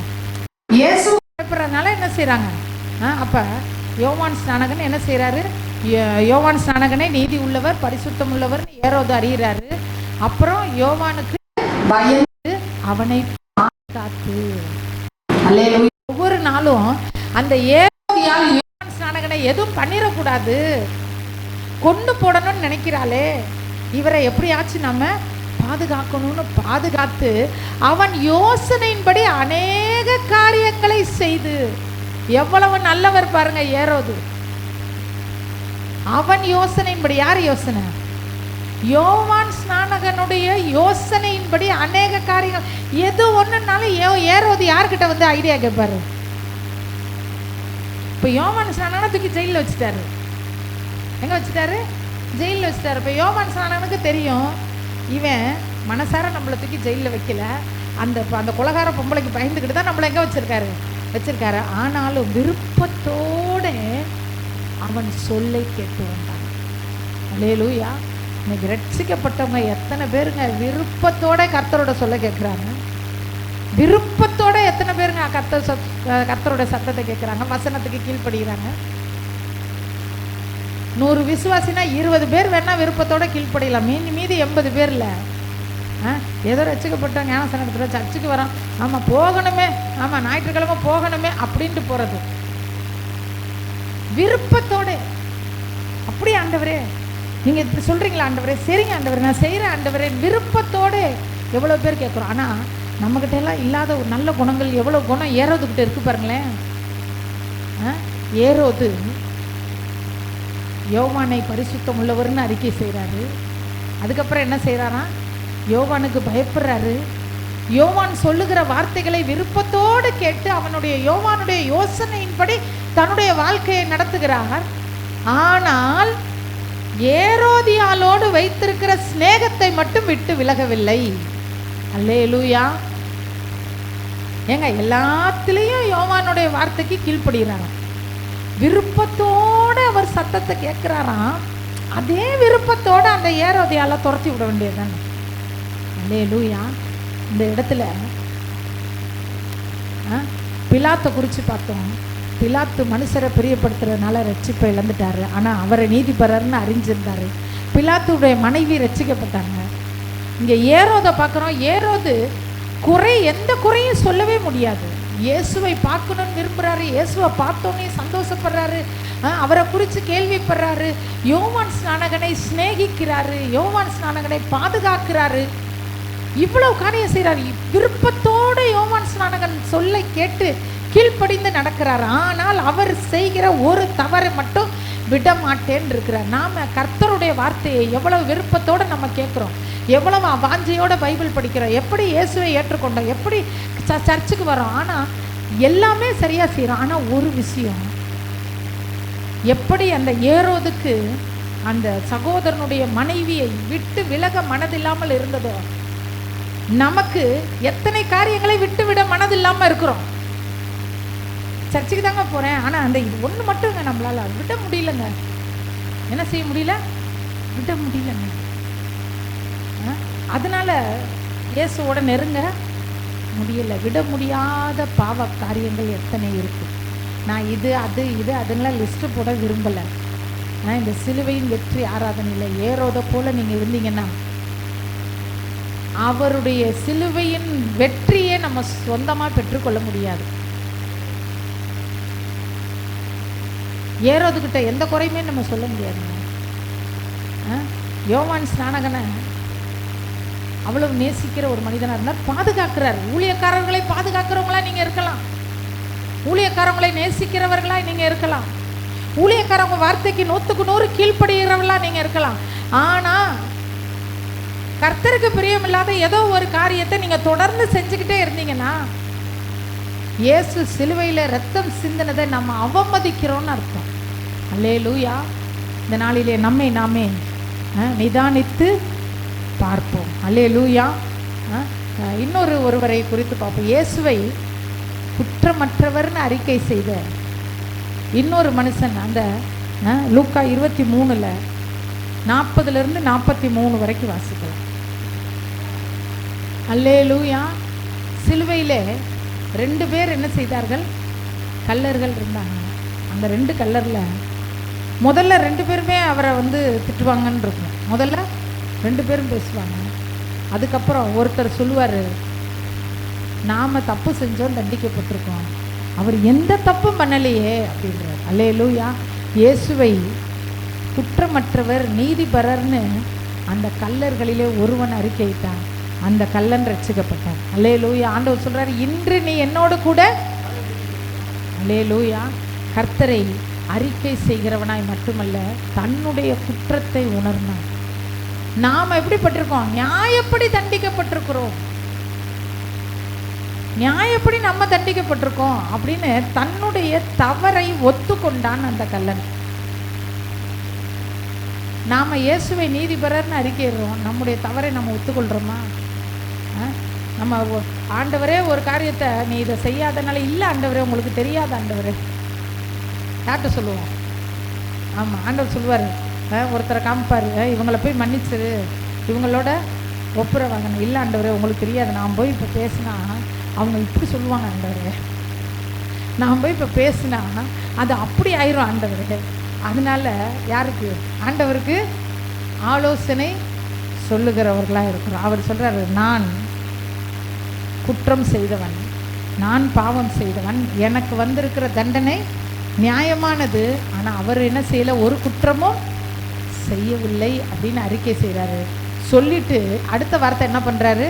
இயேசு பயப்படுறதுனால என்ன செய்கிறாங்க? அப்போ யோவான் ஸ்நானகன் என்ன செய்கிறாரு? யோவான் ஸ்நானகனே நீதி உள்ளவர் பரிசுத்தம் உள்ளவர் ஏரோது அறிகிறாரு. அப்புறம் யோவானுக்கு பயந்து அவனை காத்து. ஒவ்வொரு நாளும் அந்த ஏரோதியால் யோவான் ஸ்நானகனை எதுவும் பண்ணிடக்கூடாது, கொண்டு போடணும்னு நினைக்கிறாளே, இவரை எப்படியாச்சும் நம்ம பாதுகாக்கணும்னு பாதுகாத்து அவன் யோசனையின்படி அநேக காரியங்களை செய்து. எவ்வளவு நல்லவர் பாருங்க ஏரோது. அவன் யோசனையின்படி, யார் யோசனை? யோவான் ஸ்நானகனுடைய யோசனையின்படி அநேக காரியங்கள். எது ஒண்ணுனாலும் ஏரோது யார்கிட்ட வந்து ஐடியா கேட்பாரு? இப்ப யோவான் ஸ்நானகனை தூக்கி ஜெயிலில் வச்சுட்டாரு. எங்கே வச்சுட்டாரு? ஜெயிலில் வச்சுட்டாரு. இப்போ யோவான் ஸ்நானகனுக்கு தெரியும், இவன் மனசார நம்மளை தூக்கி ஜெயிலில் வைக்கல, அந்த கொலகார பொம்பளைக்கு பயந்துக்கிட்டு தான் நம்மளை எங்கே வச்சிருக்காரு. ஆனாலும் விருப்பத்தோட அவன் சொல்லை கேட்டு வந்தான். அல்லேலூயா. இன்னைக்கு ரட்சிக்கப்பட்டவங்க எத்தனை பேருங்க விருப்பத்தோட கர்த்தரோட சொல்ல கேட்குறாங்க? விருப்பத்தோட எத்தனை பேருங்க கர்த்தரோட சத்தத்தை கேட்குறாங்க, வசனத்துக்கு கீழ்ப்படுகிறாங்க? 100 விசுவாசினா 20 பேர் வேணா விருப்பத்தோட கீழ்ப்படையலாம், மீதி 80 பேர்ல ஏதோ ரசிக்கப்பட்ட ஞானசனத்தில் சர்ச்சுக்கு வரோம், ஆமாம் போகணுமே, ஆமாம் ஞாயிற்றுக்கிழமை போகணுமே அப்படின்ட்டு போகிறது விருப்பத்தோட. அப்படி ஆண்டவரே நீங்கள் இப்படி சொல்கிறீங்களா ஆண்டவரே? சரிங்க ஆண்டவரே, நான் செய்கிறேன் ஆண்டவரே, விருப்பத்தோடு எவ்வளோ பேர் கேட்குறோம். ஆனால் நம்மக்கிட்ட எல்லாம் இல்லாத ஒரு நல்ல குணங்கள் எவ்வளோ குணம் ஏரோதுக்கிட்ட இருக்கு பாருங்களேன். ஏரோது யோவானை பரிசுத்தம் உள்ளவர்னு அறிக்கை செய்கிறாரு. அதுக்கப்புறம் என்ன செய்கிறாரா? யோவானுக்கு பயப்படுறாரு. யோவான் சொல்லுகிற வார்த்தைகளை விருப்பத்தோடு கேட்டு அவனுடைய யோவானுடைய யோசனையின்படி தன்னுடைய வாழ்க்கையை நடத்துகிறார். ஆனால் ஏரோதியாளோடு வைத்திருக்கிற சிநேகத்தை மட்டும் விட்டு விலகவில்லை. அல்லேலூயா. ஏங்க எல்லாத்திலையும் யோவானுடைய வார்த்தைக்கு கீழ்ப்படுகிறாங்க. விருப்பத்தோடு அவர் சத்தத்தை கேட்கிறாராம். அதே விருப்பத்தோடு அந்த ஏரோதியால துரத்தி விட வேண்டியதுதானே. அல்லேலூயா. இந்த இடத்துல பிலாத்தை குறித்து பார்த்தோம். பிலாத்து மனுஷரை பிரியப்படுத்துறதுனால ரட்சிப்பை இழந்துட்டாரு. ஆனால் அவரை நீதிபரர்னு அறிஞ்சிருந்தாரு. பிலாத்துடைய மனைவி ரட்சிக்கப்பட்டாங்க. இங்கே ஏரோதை பார்க்குறோம். ஏரோது எந்த குறையும் சொல்லவே முடியாது. இயேசுவை பார்க்கணும்னு விரும்புகிறாரு. இயேசுவை பார்த்தோன்னே சந்தோஷப்படுறாரு. அவரை குறித்து கேள்விப்படுறாரு. யோவான் ஸ்நானகனை சிநேகிக்கிறாரு. யோவான் ஸ்நானகனை பாதுகாக்கிறாரு. இவ்வளவு காரியம் செய்கிறாரு. விருப்பத்தோடு யோவான் ஸ்நானகன் சொல்லை கேட்டு கீழ்ப்படிந்து நடக்கிறார். ஆனால் அவர் செய்கிற ஒரு தவறு மட்டும் விட மாட்டேன்னு இருக்கிறார். நாம் கர்த்தருடைய வார்த்தையை எவ்வளவு விருப்பத்தோடு நம்ம கேட்குறோம், எவ்வளவு வாஞ்சையோட பைபிள் படிக்கிறோம், எப்படி இயேசுவை ஏற்றுக்கொண்டோம், எப்படி சர்ச்சுக்கு வரோம். ஆனால் எல்லாமே சரியாக செய்கிறோம். ஆனால் ஒரு விஷயம், எப்படி அந்த ஏரோதுக்கு அந்த சகோதரனுடைய மனைவியை விட்டு விலக மனதில்லாமல் இருந்ததோ, நமக்கு எத்தனை காரியங்களை விட்டு விட மனதில்லாமல் இருக்கிறோம். சர்ச்சுக்கு தாங்க போகிறேன், ஆனால் அந்த இது ஒன்று மட்டுங்க நம்மளால் விட முடியலங்க. என்ன செய்ய முடியல? விட முடியலங்க. அதனால இயேசுவோட நெருங்க முடியல. விட முடியாத பாவ காரியங்கள் எத்தனை இருக்கு. நான் இது அதெல்லாம் லிஸ்ட்டு போட விரும்பலை. இந்த சிலுவையின் வெற்றி ஆராதனையில் ஏரோதை போல நீங்கள் இருந்தீங்கன்னா அவருடைய சிலுவையின் வெற்றியை நம்ம சொந்தமாக பெற்றுக்கொள்ள முடியாது. ஏரோதுகிட்ட எந்த குறையுமே நம்ம சொல்ல முடியாதுங்க. யோவான் ஸ்நானகனை அவ்வளவு நேசிக்கிற ஒரு மனிதனாக இருந்தார், பாதுகாக்கிறார். ஊழியக்காரர்களை பாதுகாக்கிறவங்களா நீங்கள் இருக்கலாம், ஊழியக்காரவங்களை நேசிக்கிறவர்களா நீங்கள் இருக்கலாம், ஊழியக்காரவங்க வார்த்தைக்கு 100க்கு 100 கீழ்ப்படுகிறவர்களா நீங்கள் இருக்கலாம். ஆனால் கர்த்தருக்கு பிரியமில்லாத ஏதோ ஒரு காரியத்தை நீங்கள் தொடர்ந்து செஞ்சுக்கிட்டே இருந்தீங்கன்னா இயேசு சிலுவையில் ரத்தம் சிந்தினதை நம்ம அவமதிக்கிறோன்னு அர்த்தம். அல்லேலூயா. இந்த நாளிலே நம்மை நாமே நிதானித்து பார்ப்போம். அல்லேலூயா. ஒருவரை குறித்து பார்ப்போம். இயேசுவை குற்றமற்றவர்னு அறிக்கை செய்த இன்னொரு மனுஷன், அந்த லூக்கா 23 40 43 வரைக்கும் வாசிக்கலாம். அல்லேலூயா. சிலுவையிலே 2 பேர் என்ன செய்தார்கள்? கல்லர்கள் இருந்தாங்க. அந்த 2 கல்லரில் முதல்ல 2 பேருமே அவரை திட்டுவாங்கன்னு இருக்கும். முதல்ல 2 பேரும் பேசுவாங்க. அதுக்கப்புறம் ஒருத்தர் சொல்லுவார், நாம் தப்பு செஞ்சோம், தண்டிக்கப்பட்டிருக்கோம், அவர் எந்த தப்பும் பண்ணலையே அப்படின்றார். அல்லேலூயா. இயேசுவை குற்றமற்றவர் நீதிபரர்னு அந்த கல்லர்களிலே ஒருவன் அறிக்கையிட்டான். அந்த கல்லன் ரட்சிக்கப்பட்டான். அல்லேலூயா. ஆண்டவர் சொல்றாரு, இன்று நீ என்னோடு கூட. அல்லேலூயா. கர்த்தரை அறிக்கை செய்கிறவனாய் மட்டுமல்ல, தன்னுடைய குற்றத்தை உணர்ந்தான். நாம் எப்படிப்பட்டிருக்கோம்? நியாயப்படி தண்டிக்கப்பட்டிருக்கிறோம், நியாயப்படி நம்ம தண்டிக்கப்பட்டிருக்கோம் அப்படின்னு தன்னுடைய தவறை ஒத்துக்கொண்டான் அந்த கல்லன். நாம் இயேசுவை நீதிபரர்னு அறிக்கையிடுறோம், நம்முடைய தவறை நம்ம ஒத்துக்கொள்கிறோமா? நம்ம ஆண்டவரே ஒரு காரியத்தை நீ இதை செய்யாதனால, இல்லை ஆண்டவரே உங்களுக்கு தெரியாத ஆண்டவரே யார்கிட்ட சொல்லுவோம்? ஆமாம், ஆண்டவர் சொல்லுவார், ஒருத்தரை காமிப்பார், இவங்களை போய் மன்னிச்சிரு, இவங்களோட ஒப்புரை வாங்கணும். இல்லை ஆண்டவரே உங்களுக்கு தெரியாது, நான் போய் இப்போ பேசினா அவங்க இப்படி சொல்லுவாங்க ஆண்டவரே, நான் போய் இப்போ பேசினா அது அப்படி ஆயிரும் ஆண்டவரே. அதனால யாருக்கு? ஆண்டவருக்கு ஆலோசனை சொல்லுகிறவர்களாக இருக்கிறோம். அவர் சொல்கிறார், நான் குற்றம் செய்தவன், நான் பாவம் செய்தவன், எனக்கு வந்திருக்கிற தண்டனை நியாயமானது, ஆனால் அவர் என்ன செய்யலை, ஒரு குற்றமும் செய்யவில்லை அப்படின்னு அறிக்கை செய்கிறாரு. சொல்லிட்டு அடுத்த வார்த்தை என்ன பண்ணுறாரு?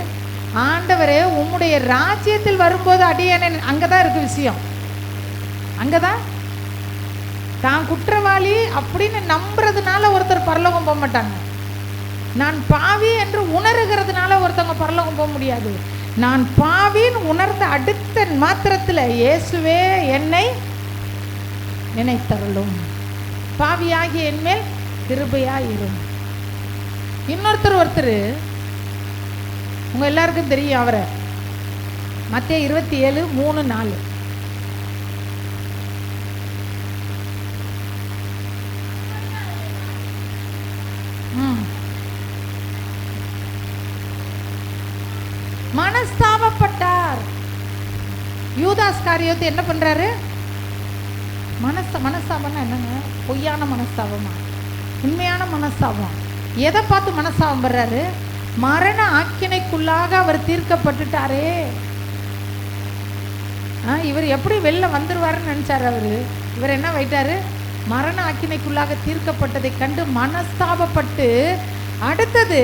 ஆண்டவரே உம்முடைய ராஜ்யத்தில் வரும்போது அடியேன். அங்கே தான் இருக்குது விஷயம். அங்கே தான் தான் குற்றவாளி அப்படின்னு நம்புறதுனால ஒருத்தர் பரலோகம் போக மாட்டாங்க. நான் பாவி என்று உணர்கிறதுனால ஒருத்தவங்க பரலோகம் போக முடியாது. நான் பாவின்னு உணர்ந்த அடுத்த மாத்திரத்தில் இயேசுவே என்னை நினைத்தருளும், பாவியாகி என் மேல் கிருபையாயிரும். ஒருத்தர் உங்க எல்லாருக்கும் தெரியும் அவரை, மத்தேயு 27:3-4. மனஸ்தாபப்பட்டார். யூதாஸ் காரியோத்து என்ன பண்றாரு? மனஸ்தாபம்னா என்னங்க? பொய்யான மனஸ்தாபமா, உண்மையான மனஸ்தாபம்? எதை பார்த்து மனஸ்தாபம் பண்றாரு? மரண ஆக்கினைக்குள்ளாக அவர் தீர்க்கப்பட்டுட்டாரே, இவர் எப்படி வெளில வந்துருவாருன்னு நினைச்சாரு அவரு. இவர் என்ன வைட்டாரு? மரண ஆக்கினைக்குள்ளாக தீர்க்கப்பட்டதை கண்டு மனஸ்தாபப்பட்டு அடுத்தது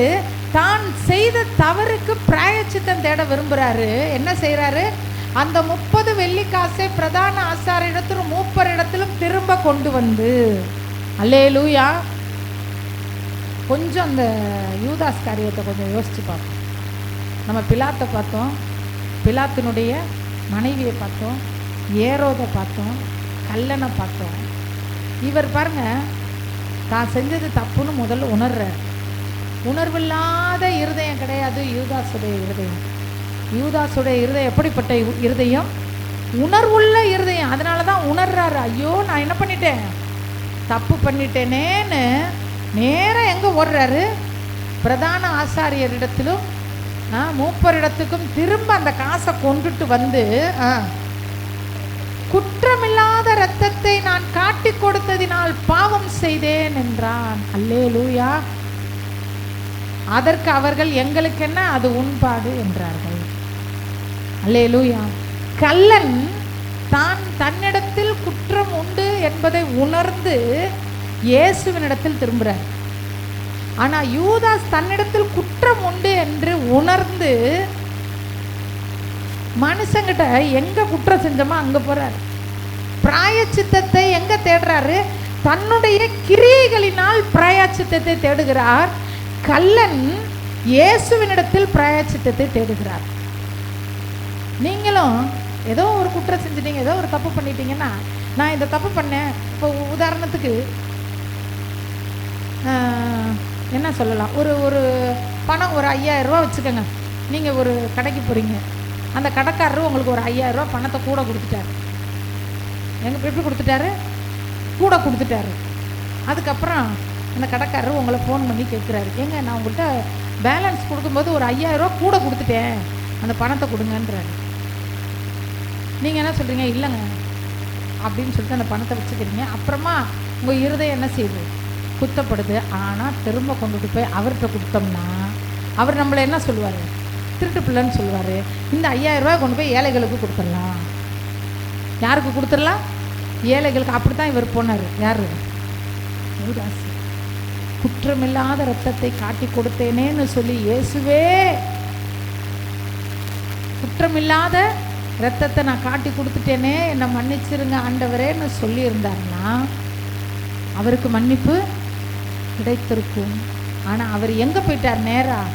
தான் செய்த தவறுக்கு பிராயச்சித்தம் தேட விரும்புகிறாரு. என்ன செய்கிறாரு? அந்த 30 வெள்ளிக்காசை பிரதான ஆசாரியரிடத்திலும் மூப்பரிடத்திலும் திரும்ப கொண்டு வந்து அல்லேலூயா. கொஞ்சம் அந்த யூதாஸ் காரியத்தை கொஞ்சம் யோசிச்சு பார்ப்போம். நம்ம பிலாத்தை பார்த்தோம், பிலாத்தினுடைய மனைவியை பார்த்தோம், ஏரோதை பார்த்தோம், கல்லனை பார்த்தோம். இவர் பாருங்க, தான் செஞ்சது தப்புன்னு முதல்ல உணர்றார். உணர்வில்லாத இருதயம் கிடையாது யூதாசுடைய இருதயம். யூதாசுடைய இருதயம் எப்படிப்பட்ட இருதயம்? உணர்வுள்ள இருதயம். அதனால தான் உணர்றாரு, ஐயோ நான் என்ன பண்ணிட்டேன், தப்பு பண்ணிட்டேனேன்னு. நேரம் எங்கே ஓடுறாரு? பிரதான ஆசாரியரிடத்திலும் மூப்பரிடத்துக்கும் திரும்ப அந்த காசை கொண்டுட்டு வந்து, குற்றமில்லாத இரத்தத்தை நான் காட்டி கொடுத்ததினால் பாவம் செய்தேன் என்றான். அல்லேலூயா. அதற்கு அவர்கள், எங்களுக்கு என்ன, அது உண்பாடு என்றார்கள். அல்லேலூயா. கள்ளன் தான் தன்னிடத்தில் குற்றம் உண்டு என்பதை உணர்ந்து இயேசுவினிடத்தில் திரும்புகிறார். ஆனால் யூதாஸ் தன்னிடத்தில் குற்றம் உண்டு என்று உணர்ந்து மனுஷங்கிட்ட எங்க குற்றம் செஞ்சோமோ அங்க போறாரு. பிராயச்சித்தத்தை எங்க தேடுறாரு? தன்னுடைய கிரியைகளினால் பிராயச்சித்தத்தை தேடுகிறார். கள்ளன் இயேசுவினிடத்தில் பிராயச்சித்தத்தை தேடுகிறார். நீங்களும் ஏதோ ஒரு குற்றம் செஞ்சிட்டீங்க, ஏதோ ஒரு தப்பு பண்ணிட்டீங்கன்னா, நான் இந்த தப்பு பண்ணேன், இப்போ உதாரணத்துக்கு என்ன சொல்லலாம், ஒரு பணம் ஒரு 5000 ரூபா வச்சுக்கோங்க. நீங்கள் ஒரு கடைக்கு போகிறீங்க, அந்த கடைக்காரரு உங்களுக்கு ஒரு 5000 ரூபா பணத்தை கூட கொடுத்துட்டாரு. எப்படி கொடுத்துட்டாரு? கூட கொடுத்துட்டாரு. அதுக்கப்புறம் அந்த கடைக்காரரு உங்களை ஃபோன் பண்ணி கேட்குறாரு, ஏங்க நான் உங்கள்கிட்ட பேலன்ஸ் கொடுக்கும்போது ஒரு 5000 ரூபா கூட கொடுத்துட்டேன், அந்த பணத்தை கொடுங்கன்றாரு. நீங்கள் என்ன சொல்கிறீங்க? இல்லைங்க அப்படின்னு சொல்லிட்டு அந்த பணத்தை வச்சுக்கிறீங்க. அப்புறமா உங்கள் இருதயம் என்ன செய்யுது? குத்தப்படுது. ஆனால் திரும்ப கொண்டுட்டு போய் அவர்கிட்ட கொடுத்தோம்னா அவர் நம்மளை என்ன சொல்லுவார்? திருட்டு பிள்ளைன்னு சொல்லுவார். இந்த 5000 ரூபாய் கொண்டு போய் ஏழைகளுக்கு கொடுத்துடலாம். யாருக்கு கொடுத்துடலாம்? ஏழைகளுக்கு. அப்படி தான் இவர் போனார். யார்? யூதாஸ். குற்றமில்லாத இரத்தத்தை காட்டி கொடுத்தேனேன்னு சொல்லி, இயேசுவே குற்றமில்லாத இரத்தத்தை நான் காட்டி கொடுத்துட்டேனே, என்னை மன்னிச்சிருங்க ஆண்டவரேன்னு சொல்லியிருந்தாருன்னா அவருக்கு மன்னிப்பு கிடைத்திருக்கும். ஆனால் அவர் எங்கே போயிட்டார்? நேராக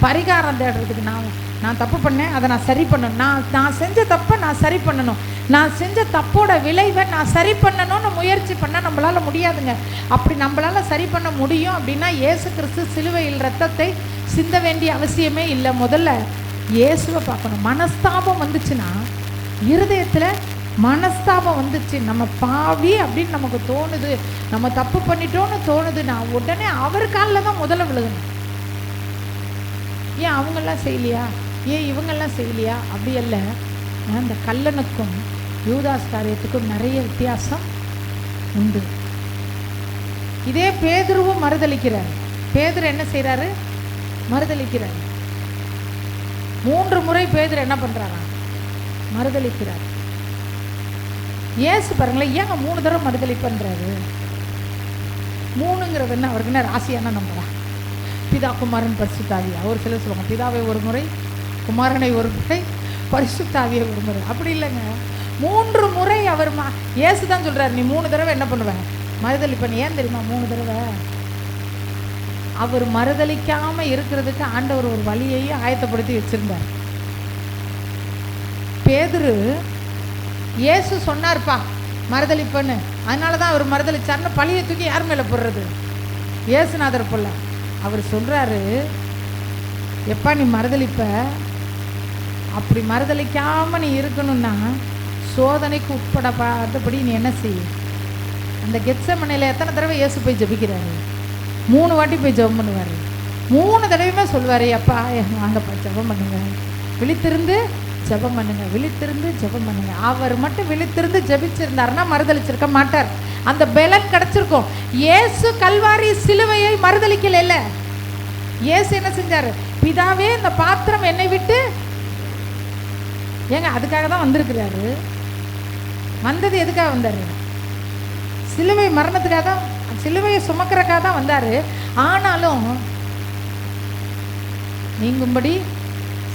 பரிகாரம் தேடுறதுக்கு. நான் தப்பு பண்ணேன், அதை நான் சரி பண்ணணும், நான் செஞ்ச தப்பை நான் சரி பண்ணணும், நான் செஞ்ச தப்போட விளைவை நான் சரி பண்ணணும்னு முயற்சி பண்ணால் நம்மளால் முடியாதுங்க. அப்படி நம்மளால் சரி பண்ண முடியும் அப்படின்னா இயேசு கிறிஸ்து சிலுவையில் இரத்தத்தை சிந்த வேண்டிய அவசியமே இல்லை. முதல்ல இயேசுவை பார்க்கணும். மனஸ்தாபம் வந்துச்சுன்னா, இருதயத்தில் மனஸ்தாபம் வந்துச்சு, நம்ம பாவி அப்படின்னு நமக்கு தோணுது, நம்ம தப்பு பண்ணிட்டோன்னு தோணுது, நான் உடனே அவர் காலில் தான் முதல்ல விழுகணும். ஏன் அவங்கெல்லாம் செய்யலையா, ஏன் இவங்கெல்லாம் செய்யலையா? அப்படி அல்ல. அந்த கள்ளனுக்கும் யூதாஸ் காரியத்துக்கும் நிறைய வித்தியாசம் உண்டு. இதே பேதுருவும் மறுதளிக்கிறார். பேதுரு என்ன செய்கிறாரு? மறுதளிக்கிறார். 3 முறை பேதுரு என்ன பண்ணுறாரா? மறுதளிக்கிறார். இயேசு பாருங்களேன், ஏங்க 3 தடவை மறுதளி பண்ணுறாரு? 3ங்கிறது என்ன? அவருக்கு என்ன ராசியான நம்பரா? பிதா குமாரன் பரிசுத்தாவியா? ஒரு சிலர் சொல்லுவாங்க பிதாவை ஒரு முறை, குமாரனை ஒரு முறை, பரிசுத்தாவியை ஒரு முறை. அப்படி இல்லைங்க, 3 முறை அவர் இயேசு தான் சொல்கிறார், நீ 3 தடவை என்ன பண்ணுவேன்? மறுதளி பண்ணி. ஏன் தெரியுமா 3 தடவை? அவர் மறுதளிக்காமல் இருக்கிறதுக்கு ஆண்டவர் ஒரு வழியையும் ஆயத்தப்படுத்தி வச்சிருந்தார். பேதுரு இயேசு சொன்னார்ப்பா மறுதளிப்பன்னு, அதனால தான் அவர் மறுதளிச்சார்னு பழியை தூக்கி யார் மேலே போடுறது? இயேசுநாதர் போல. அவர் சொல்கிறாரு, எப்பா நீ மறுதளிப்ப, அப்படி மறுதளிக்காமல் நீ இருக்கணும்னா சோதனைக்கு உட்படாதபடி நீ என்ன செய்ய? அந்த கெத்செமனேல எத்தனை தடவை இயேசு போய் ஜெபிக்கிறாரு? 3 வாட்டி போய் ஜெபம் பண்ணுவார். 3 தடவையுமே சொல்லுவார், அப்பா வாங்கப்பா ஜெபம் பண்ணுங்க, விழித்திருந்து ஜெபம் பண்ணுங்க, விழித்திருந்து ஜெபம் பண்ணுங்க. அவர் மட்டும் விழித்திருந்து ஜெபிச்சிருந்தாருன்னா மறுதளிச்சிருக்க மாட்டார். அந்த பலன் கிடைச்சிருக்கும். இயேசு கல்வாரி சிலுவையை மறுதளிக்கல. இயேசு என்ன செஞ்சாரு? பிதாவே இந்த பாத்திரம் என்னை விட்டு, ஏங்க அதுக்காக தான் வந்திருக்கிறாரு. வந்தது எதுக்காக வந்தாரு? சிலுவை மரணத்துக்காக தான், சிலுவையை சுமக்கிறக்காக தான் வந்தாரு. ஆனாலும் நீங்கும்படி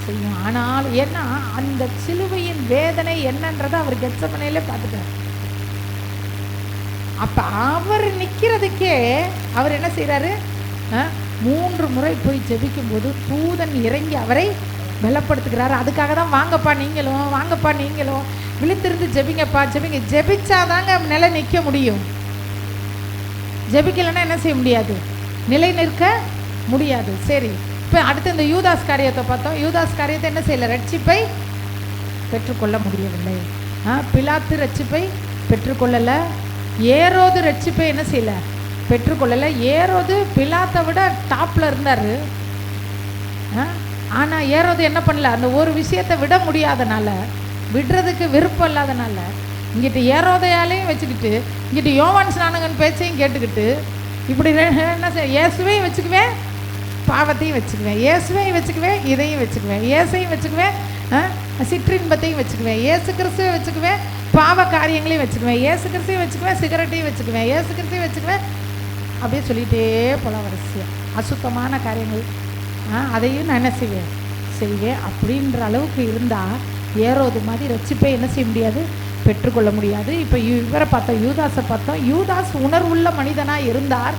செய்யும். ஆனால் ஏன்னா அந்த சிலுவையின் வேதனை என்னன்றதை அவர் கெத்செமனேல பார்த்துட்டார். அப்ப அவர் நிக்கிறது ஜெபிக்க அவர் என்ன செய்கிறாரு? 3 முறை போய் ஜெபிக்கும் போது தூதன் இறங்கி அவரை பலப்படுத்துகிறாரு. அதுக்காக தான் வாங்கப்பா நீங்களும் விழித்திருந்து ஜெபிங்கப்பா, ஜெபிச்சாதாங்க நிலை நிற்க முடியும். ஜெபிக்கலைன்னா என்ன செய்ய முடியாது? நிலை நிற்க முடியாது. சரி, இப்போ அடுத்து இந்த யூதாஸ் காரியத்தை பார்த்தோம். யூதாஸ் காரியத்தை என்ன செய்யலை? ரட்சிப்பை பெற்றுக்கொள்ள முடியவில்லை. பிலாத்து ரட்சிப்பை பெற்றுக்கொள்ளலை. ஏரோது ரட்சிப்பை என்ன செய்யலை? பெற்றுக்கொள்ளலை. ஏரோது பிலாத்தை விட டாப்பில் இருந்தார். ஆனால் ஏரோது என்ன பண்ணல? அந்த ஒரு விஷயத்தை விட முடியாதனால, விடுறதுக்கு விருப்பம் இல்லாதனால, இங்கிட்டு ஏரோதையாலையும் வச்சுக்கிட்டு, இங்கிட்டு யோவான் ஸ்நானகன் பேச்சையும் கேட்டுக்கிட்டு, இப்படி என்ன செய்ய? இயேசுவையும் வச்சுக்குவேன், பாவத்தையும் வச்சுக்குவேன், இயேசுவையும் வச்சுக்குவேன், இதையும் வச்சுக்குவேன், இயேசையும் வச்சுக்குவேன், சிற்றின்பத்தையும் வச்சுக்குவேன், இயேசு கிறிஸ்துவை வச்சுக்குவேன், பாவ காரியங்களையும் வச்சுக்குவேன், இயேசு கிறிஸ்துவையும் வச்சுக்குவேன், சிகரெட்டையும் வச்சுக்குவேன், இயேசு கிறிஸ்துவையும் வச்சுக்குவேன், அப்படியே சொல்லிகிட்டே போல வரிசையாக அசுத்தமான காரியங்கள் அதையும் நான் என்ன செய்வேன் அப்படின்ற அளவுக்கு இருந்தால் ஏரோது மாதிரி ரட்சிப்பை என்ன செய்ய முடியாது? பெற்றுக்கொள்ள முடியாது. இப்போ இவரை பார்த்தோம், யூதாஸை பார்த்தோம். யூதாஸ் உணர்வுள்ள மனிதனாக இருந்தார்.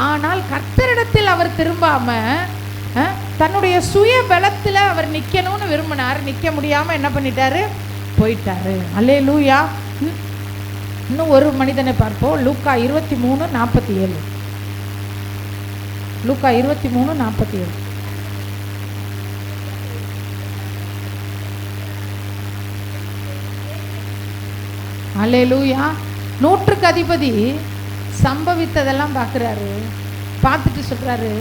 ஆனால் கர்த்தரிடத்தில் அவர் திரும்பாமல் தன்னுடைய சுய பலத்தில் அவர் நிற்கணும்னு விரும்பினார். நிற்க முடியாமல் என்ன பண்ணிட்டாரு? போயிட்டாரு. அல்லேலூயா. இன்னும் ஒரு மனிதனை பார்ப்போம். லூக்கா 23:47. லூக்கா 23:47. அல்லேலூயா. 100க்கு அதிபதி சம்பவித்ததெல்லாம் பார்க்குறாரு. பார்த்துட்டு சொல்கிறாரு,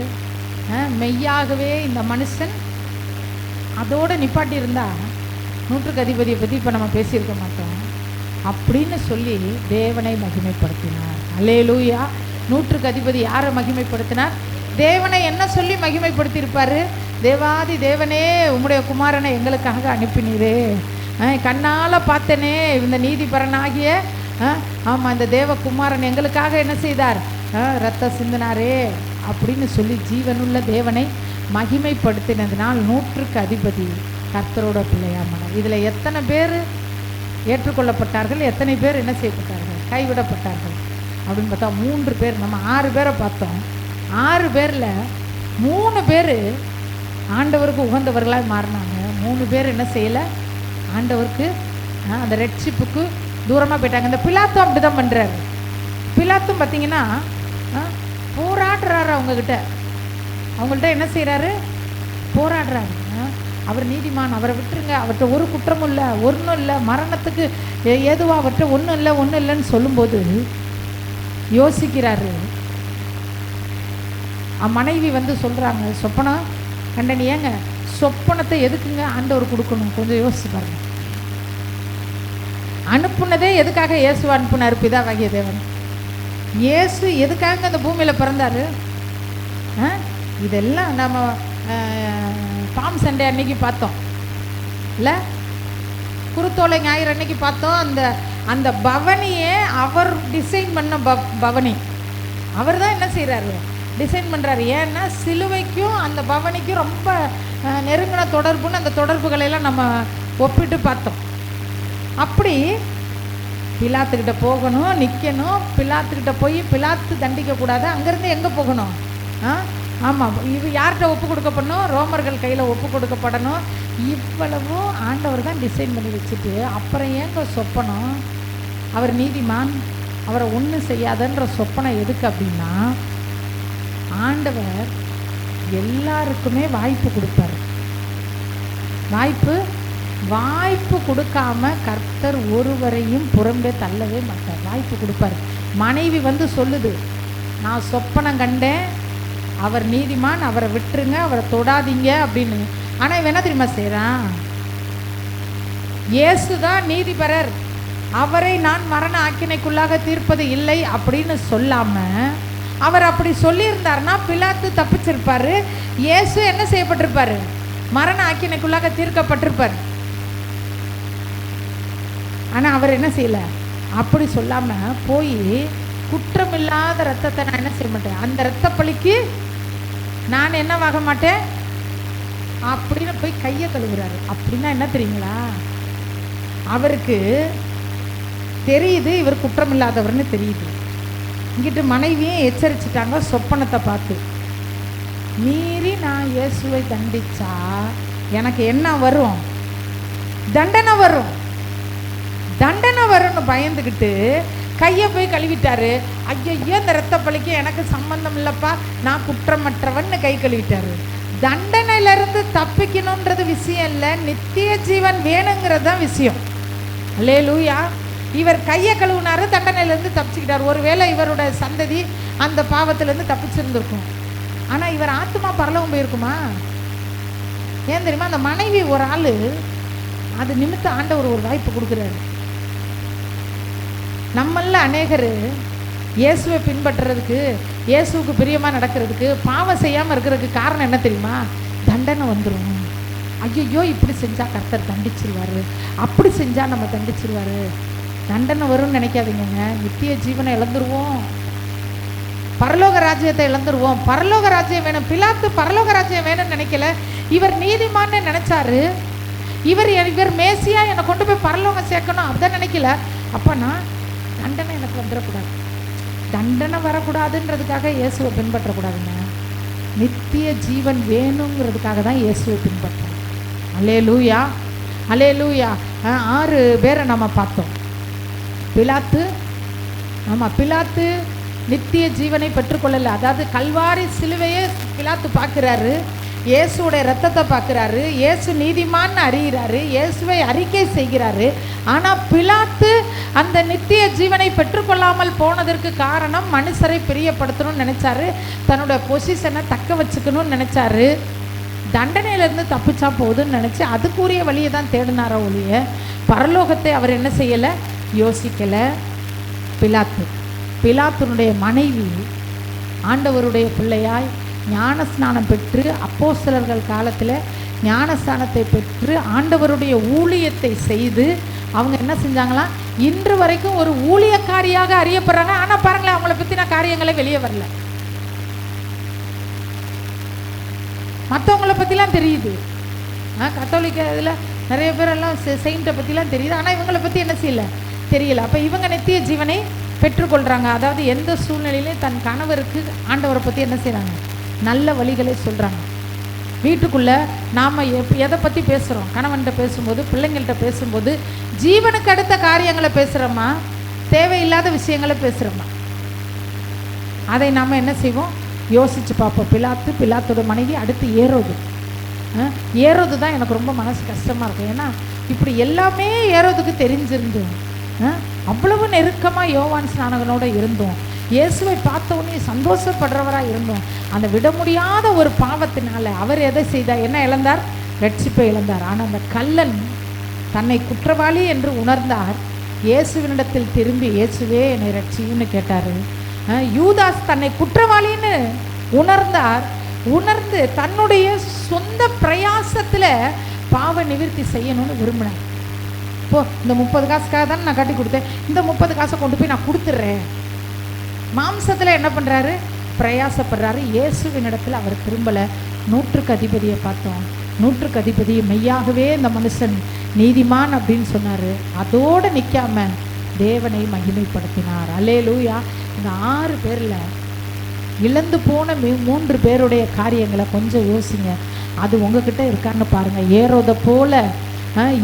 மெய்யாகவே இந்த மனுஷன் அதோடு நிப்பாட்டி இருந்தா 100க்கு அதிபதியை பற்றி இப்போ நம்ம பேசியிருக்க மாட்டோம் அப்படின்னு சொல்லி தேவனை மகிமைப்படுத்தினார். அல்லேலூயா. 100க்கு அதிபதி யாரை மகிமைப்படுத்தினார்? தேவனை என்ன சொல்லி மகிமைப்படுத்தியிருப்பார்? தேவாதி தேவனே, உம்முடைய குமாரனை எங்களுக்காக அனுப்பினீரே, கண்ணால் பார்த்தனே இந்த நீதிபரனாகிய ஆமாம் இந்த தேவகுமாரன் எங்களுக்காக என்ன செய்தார்? ரத்த சிந்தினாரே அப்படின்னு சொல்லி ஜீவனுள்ள தேவனை மகிமைப்படுத்தினதுனால் 100க்கு அதிபதி கர்த்தரோட பிள்ளையாமனார். இதில் எத்தனை பேர் ஏற்றுக்கொள்ளப்பட்டார்கள்? எத்தனை பேர் என்ன செய்யப்பட்டார்கள்? கைவிடப்பட்டார்கள் அப்படின்னு பார்த்தா 3 பேர். நம்ம 6 பேரை பார்த்தோம். 6 பேரில் 3 பேர் ஆண்டவருக்கு உகந்தவர்களாக மாறினாங்க. 3 பேர் என்ன செய்யலை? ஆண்டவருக்கு அந்த ரெட்ஷிப்புக்கு தூரமாக போயிட்டாங்க. இந்த பிலாத்தும் அப்படி தான் பண்ணுறாரு. பிலாத்தும் பார்த்தீங்கன்னா போராடுறாரு. அவங்கள்ட்ட என்ன செய்கிறாரு? போராடுறாரு. அவர் நீதிமான், அவரை விட்டுருங்க, அவர்கிட்ட ஒரு குற்றமும் இல்லை, ஒன்றும் இல்லை, மரணத்துக்கு ஏதுவாக அவர்கிட்ட ஒன்றும் இல்லைன்னு சொல்லும்போது யோசிக்கிறாரு. மனைவி வந்து சொல்கிறாங்க, சொப்பனம் கண்டனி. ஏங்க சொப்பனத்தை எதுக்குங்க ஆண்டவர் கொடுக்கணும்? கொஞ்சம் யோசிச்சு பாருங்க. அனுப்புனதே எதுக்காக? இயேசு அனுப்புனார், பிதாவாகிய தேவன். இயேசு எதுக்காக அந்த பூமியில் பிறந்தார்? இதெல்லாம் நம்ம பாம் சண்டே அன்னைக்கு பார்த்தோம் இல்லை? குருத்தோலை ஞாயிறு அன்னைக்கு பார்த்தோம். அந்த பவனியே அவர் டிசைன் பண்ண பவனி. அவர் தான் என்ன செய்கிறாரு? டிசைன் பண்ணுறாரு. ஏன்னா சிலுவைக்கும் அந்த பவனிக்கும் ரொம்ப நெருங்கின தொடர்புன்னு அந்த தொடர்புகளையெல்லாம் நம்ம ஒப்பிட்டு பார்த்தோம். அப்படி பிலாத்துக்கிட்ட போகணும், நிற்கணும். பிலாத்துக்கிட்ட போய் பிலாத்து தண்டிக்கக்கூடாது. அங்கேருந்து எங்கே போகணும்? ஆமாம், இது யார்கிட்ட ஒப்பு கொடுக்கப்படணும்? ரோமர்கள் கையில் ஒப்பு கொடுக்கப்படணும். இவ்வளவும் ஆண்டவர் தான் டிசைன் பண்ணி வச்சுட்டு அப்புறம் ஏங்க சொப்பனம்? அவர் நீதிமான், அவரை ஒன்றும் செய்யாதன்ற சொப்பனம் எதுக்கு அப்படின்னா, ஆண்டவர் எல்லாருக்குமே வாய்ப்பு கொடுப்பார். வாய்ப்பு கொடுக்காம கர்த்தர் ஒருவரையும் புறம்பே தள்ளவே மாட்டார். வாய்ப்பு கொடுப்பார். மனைவி வந்து சொல்லுது, நான் சொப்பனம் கண்டேன், அவர் நீதிமான், அவரை விட்டுருங்க, அவரை தொடாதீங்க அப்படின்னு. ஆனால் இவன் என்ன தெரியுமா செய்கிறான்? இயேசுதான் நீதிபரர், அவரை நான் மரண ஆக்கினைக்குள்ளாக தீர்ப்பது இல்லை அப்படின்னு சொல்லாமல், அவர் அப்படி சொல்லியிருந்தார்னா பிலாத்து தப்பிச்சிருப்பார். இயேசு என்ன செய்யப்பட்டிருப்பார்? மரண ஆக்கினைக்குள்ளாக தீர்க்கப்பட்டிருப்பார். ஆனால் அவர் என்ன செய்யலை? அப்படி சொல்லாமல் போய் குற்றமில்லாத ரத்தத்தை நான் என்ன செய்ய மாட்டேன், அந்த இரத்த பழிக்கு நான் என்னவாக மாட்டேன் அப்படின்னு போய் கையை கழுவுறாரு. அப்படின்னா என்ன தெரியுங்களா? அவருக்கு தெரியுது இவர் குற்றமில்லாதவர்னு தெரியுது. இங்கிட்டு மனைவியும் எச்சரிச்சிட்டாங்க சொப்பனத்தை பார்த்து. மீறி நான் இயேசுவை தண்டிச்சா எனக்கு என்ன வரும்? தண்டனை வரும், தண்டனை வரும்னு பயந்துக்கிட்டு கையை போய் கழுவிட்டாரு. ஐயோ, இந்த ரத்த பழிக்கு எனக்கு சம்பந்தம் இல்லைப்பா, நான் குற்றமற்றவன்னு கை கழுவிட்டாரு. தண்டனையிலிருந்து தப்பிக்கணுன்றது விஷயம் இல்லை, நித்திய ஜீவன் வேணுங்கிறது தான் விஷயம். அல்லேலூயா. இவர் கையை கழுவுனாரு, தண்டனையிலேருந்து தப்பிச்சுக்கிட்டார். ஒருவேளை இவரோட சந்ததி அந்த பாவத்திலேருந்து தப்பிச்சிருந்துருக்கும். ஆனால் இவர் ஆத்மா பரலோகம் போயிருக்குமா? ஏன் தெரியுமா? அந்த மனைவி ஒரு ஆள், அது நிமித்த ஆண்டவர் ஒரு வாய்ப்பு கொடுக்குறாரு. நம்மள அநேகர் இயேசுவை பின்பற்றுறதுக்கு, இயேசுவுக்கு பிரியமாக நடக்கிறதுக்கு, பாவம் செய்யாமல் இருக்கிறதுக்கு காரணம் என்ன தெரியுமா? தண்டனை வந்துடும். ஐயோ, இப்படி செஞ்சால் கர்த்தர் தண்டிச்சிருவார், அப்படி செஞ்சால் நம்ம தண்டிச்சிருவார். தண்டனை வரும்னு நினைக்காதீங்க. நித்திய ஜீவனை இழந்துருவோம், பரலோக ராஜ்யத்தை இழந்துருவோம். பரலோக ராஜ்யம் வேணும். பிலாத்து பரலோக ராஜ்யம் வேணும்னு நினைக்கல, இவர் நீதிமான்னு நினைச்சாரு. இவர் மேசியா என்னை கொண்டு போய் பரலோகம் சேர்க்கணும் அப்படிதான் நினைக்கல. அப்பனா தண்டனை எனக்கு வந்துடக்கூடாது, தண்டனை வரக்கூடாதுன்றதுக்காக இயேசுவை பின்பற்றக்கூடாதுங்க. நித்திய ஜீவன் வேணுங்கிறதுக்காக தான் இயேசுவை பின்பற்றோம். அல்லேலூயா, அல்லேலூயா. 6 பேரை நம்ம பார்த்தோம். பிலாத்து, ஆமாம், பிலாத்து நித்திய ஜீவனை பெற்றுக்கொள்ளலை. அதாவது கல்வாரி சிலுவையே பிலாத்து பார்க்குறாரு, இயேசுடைய ரத்தத்தை பார்க்குறாரு, இயேசு நீதிமான்னு அறிகிறாரு, இயேசுவை அறிக்கை செய்கிறாரு. ஆனால் பிலாத்து அந்த நித்திய ஜீவனை பெற்றுக்கொள்ளாமல் போனதற்கு காரணம் மனுஷரை பிரியப்படுத்தணும்னு நினச்சாரு, தன்னோட பொசிஷனை தக்க வச்சுக்கணும்னு நினச்சாரு. தண்டனையிலேருந்து தப்பிச்சா போதுன்னு நினச்சி அதுக்குரிய வழியை தான் தேடினாரோ ஒழிய பரலோகத்தை அவர் என்ன செய்யலை, யோசிக்கலை. பிலாத்துனுடைய மனைவி ஆண்டவருடைய பிள்ளையாய் ஞானஸ்நானம் பெற்று, அப்போஸ்தலர்கள் காலத்தில் ஞானஸ்நானத்தை பெற்று ஆண்டவருடைய ஊழியத்தை செய்து அவங்க என்ன செஞ்சாங்களாம், இன்று வரைக்கும் ஒரு ஊழியக்காரியாக அறியப்படுறாங்க. ஆனால் பாருங்களேன், அவங்கள பற்றின காரியங்களே வெளியே வரல. மற்றவங்கள பற்றிலாம் தெரியுது, கத்தோலிக்க இதில் நிறைய பேரெல்லாம் செயின்ட்டை பற்றிலாம் தெரியுது, ஆனால் இவங்களை பற்றி என்ன செய்யலை, தெரியல. அப்போ இவங்க நித்திய ஜீவனை பெற்றுக்கொள்கிறாங்க. அதாவது எந்த சூழ்நிலையிலையும் தன் கணவருக்கு ஆண்டவரை பற்றி என்ன செய்கிறாங்க, நல்ல வழிகளை சொல்கிறாங்க. வீட்டுக்குள்ளே நாம் எதை பற்றி பேசுகிறோம், கணவன்கிட்ட பேசும்போது, பிள்ளைங்கள்கிட்ட பேசும்போது ஜீவனுக்கு அடுத்த காரியங்களை பேசுகிறோமா, தேவையில்லாத விஷயங்களை பேசுகிறோமா, அதை நாம் என்ன செய்வோம், யோசித்து பார்ப்போம். பிலாத்தோட மனைவி, அடுத்து ஏரோது தான் எனக்கு ரொம்ப மனசு கஷ்டமாக இருக்கும். ஏன்னா இப்படி எல்லாமே ஏரோதுக்கு தெரிஞ்சிருந்தோம், அவ்வளவு நெருக்கமாக யோவான் ஸ்நானகனோட இருந்தோம், இயேசுவை பார்த்த உடனே சந்தோஷப்படுறவராக இருந்தோம். அந்த விட முடியாத ஒரு பாவத்தினால அவர் எதை செய்தார், என்ன இழந்தார், ரட்சிப்பை இழந்தார். ஆனால் அந்த கள்ளன் தன்னை குற்றவாளி என்று உணர்ந்தார். இயேசுவினிடத்தில் திரும்பி, இயேசுவே என்னை ரட்சின்னு கேட்டார். யூதாஸ் தன்னை குற்றவாளின்னு உணர்ந்தார். உணர்ந்து தன்னுடைய சொந்த பிரயாசத்தில் பாவ நிவர்த்தி செய்யணும்னு விரும்பினார். இப்போ இந்த 30 காசுக்காக தானே நான் கட்டி கொடுத்தேன், இந்த 30 காசை கொண்டு போய் நான் கொடுத்துட்றேன். மாம்சத்தில் என்ன பண்ணுறாரு, பிரயாசப்படுறாரு. இயேசுவினிடத்தில் அவர் திரும்பலை. 100க்கு அதிபதியை பார்த்தோம். 100க்கு அதிபதி மெய்யாகவே இந்த மனுஷன் நீதிமான் அப்படின்னு சொன்னார். அதோடு நிற்காம தேவனை மகிமைப்படுத்தினார். அல்லேலூயா. இந்த 6 பேரில் இழந்து போன 3 பேருடைய காரியங்களை கொஞ்சம் யோசிங்க. அது உங்ககிட்ட இருக்கான்னு பாருங்கள். ஏரோதை போல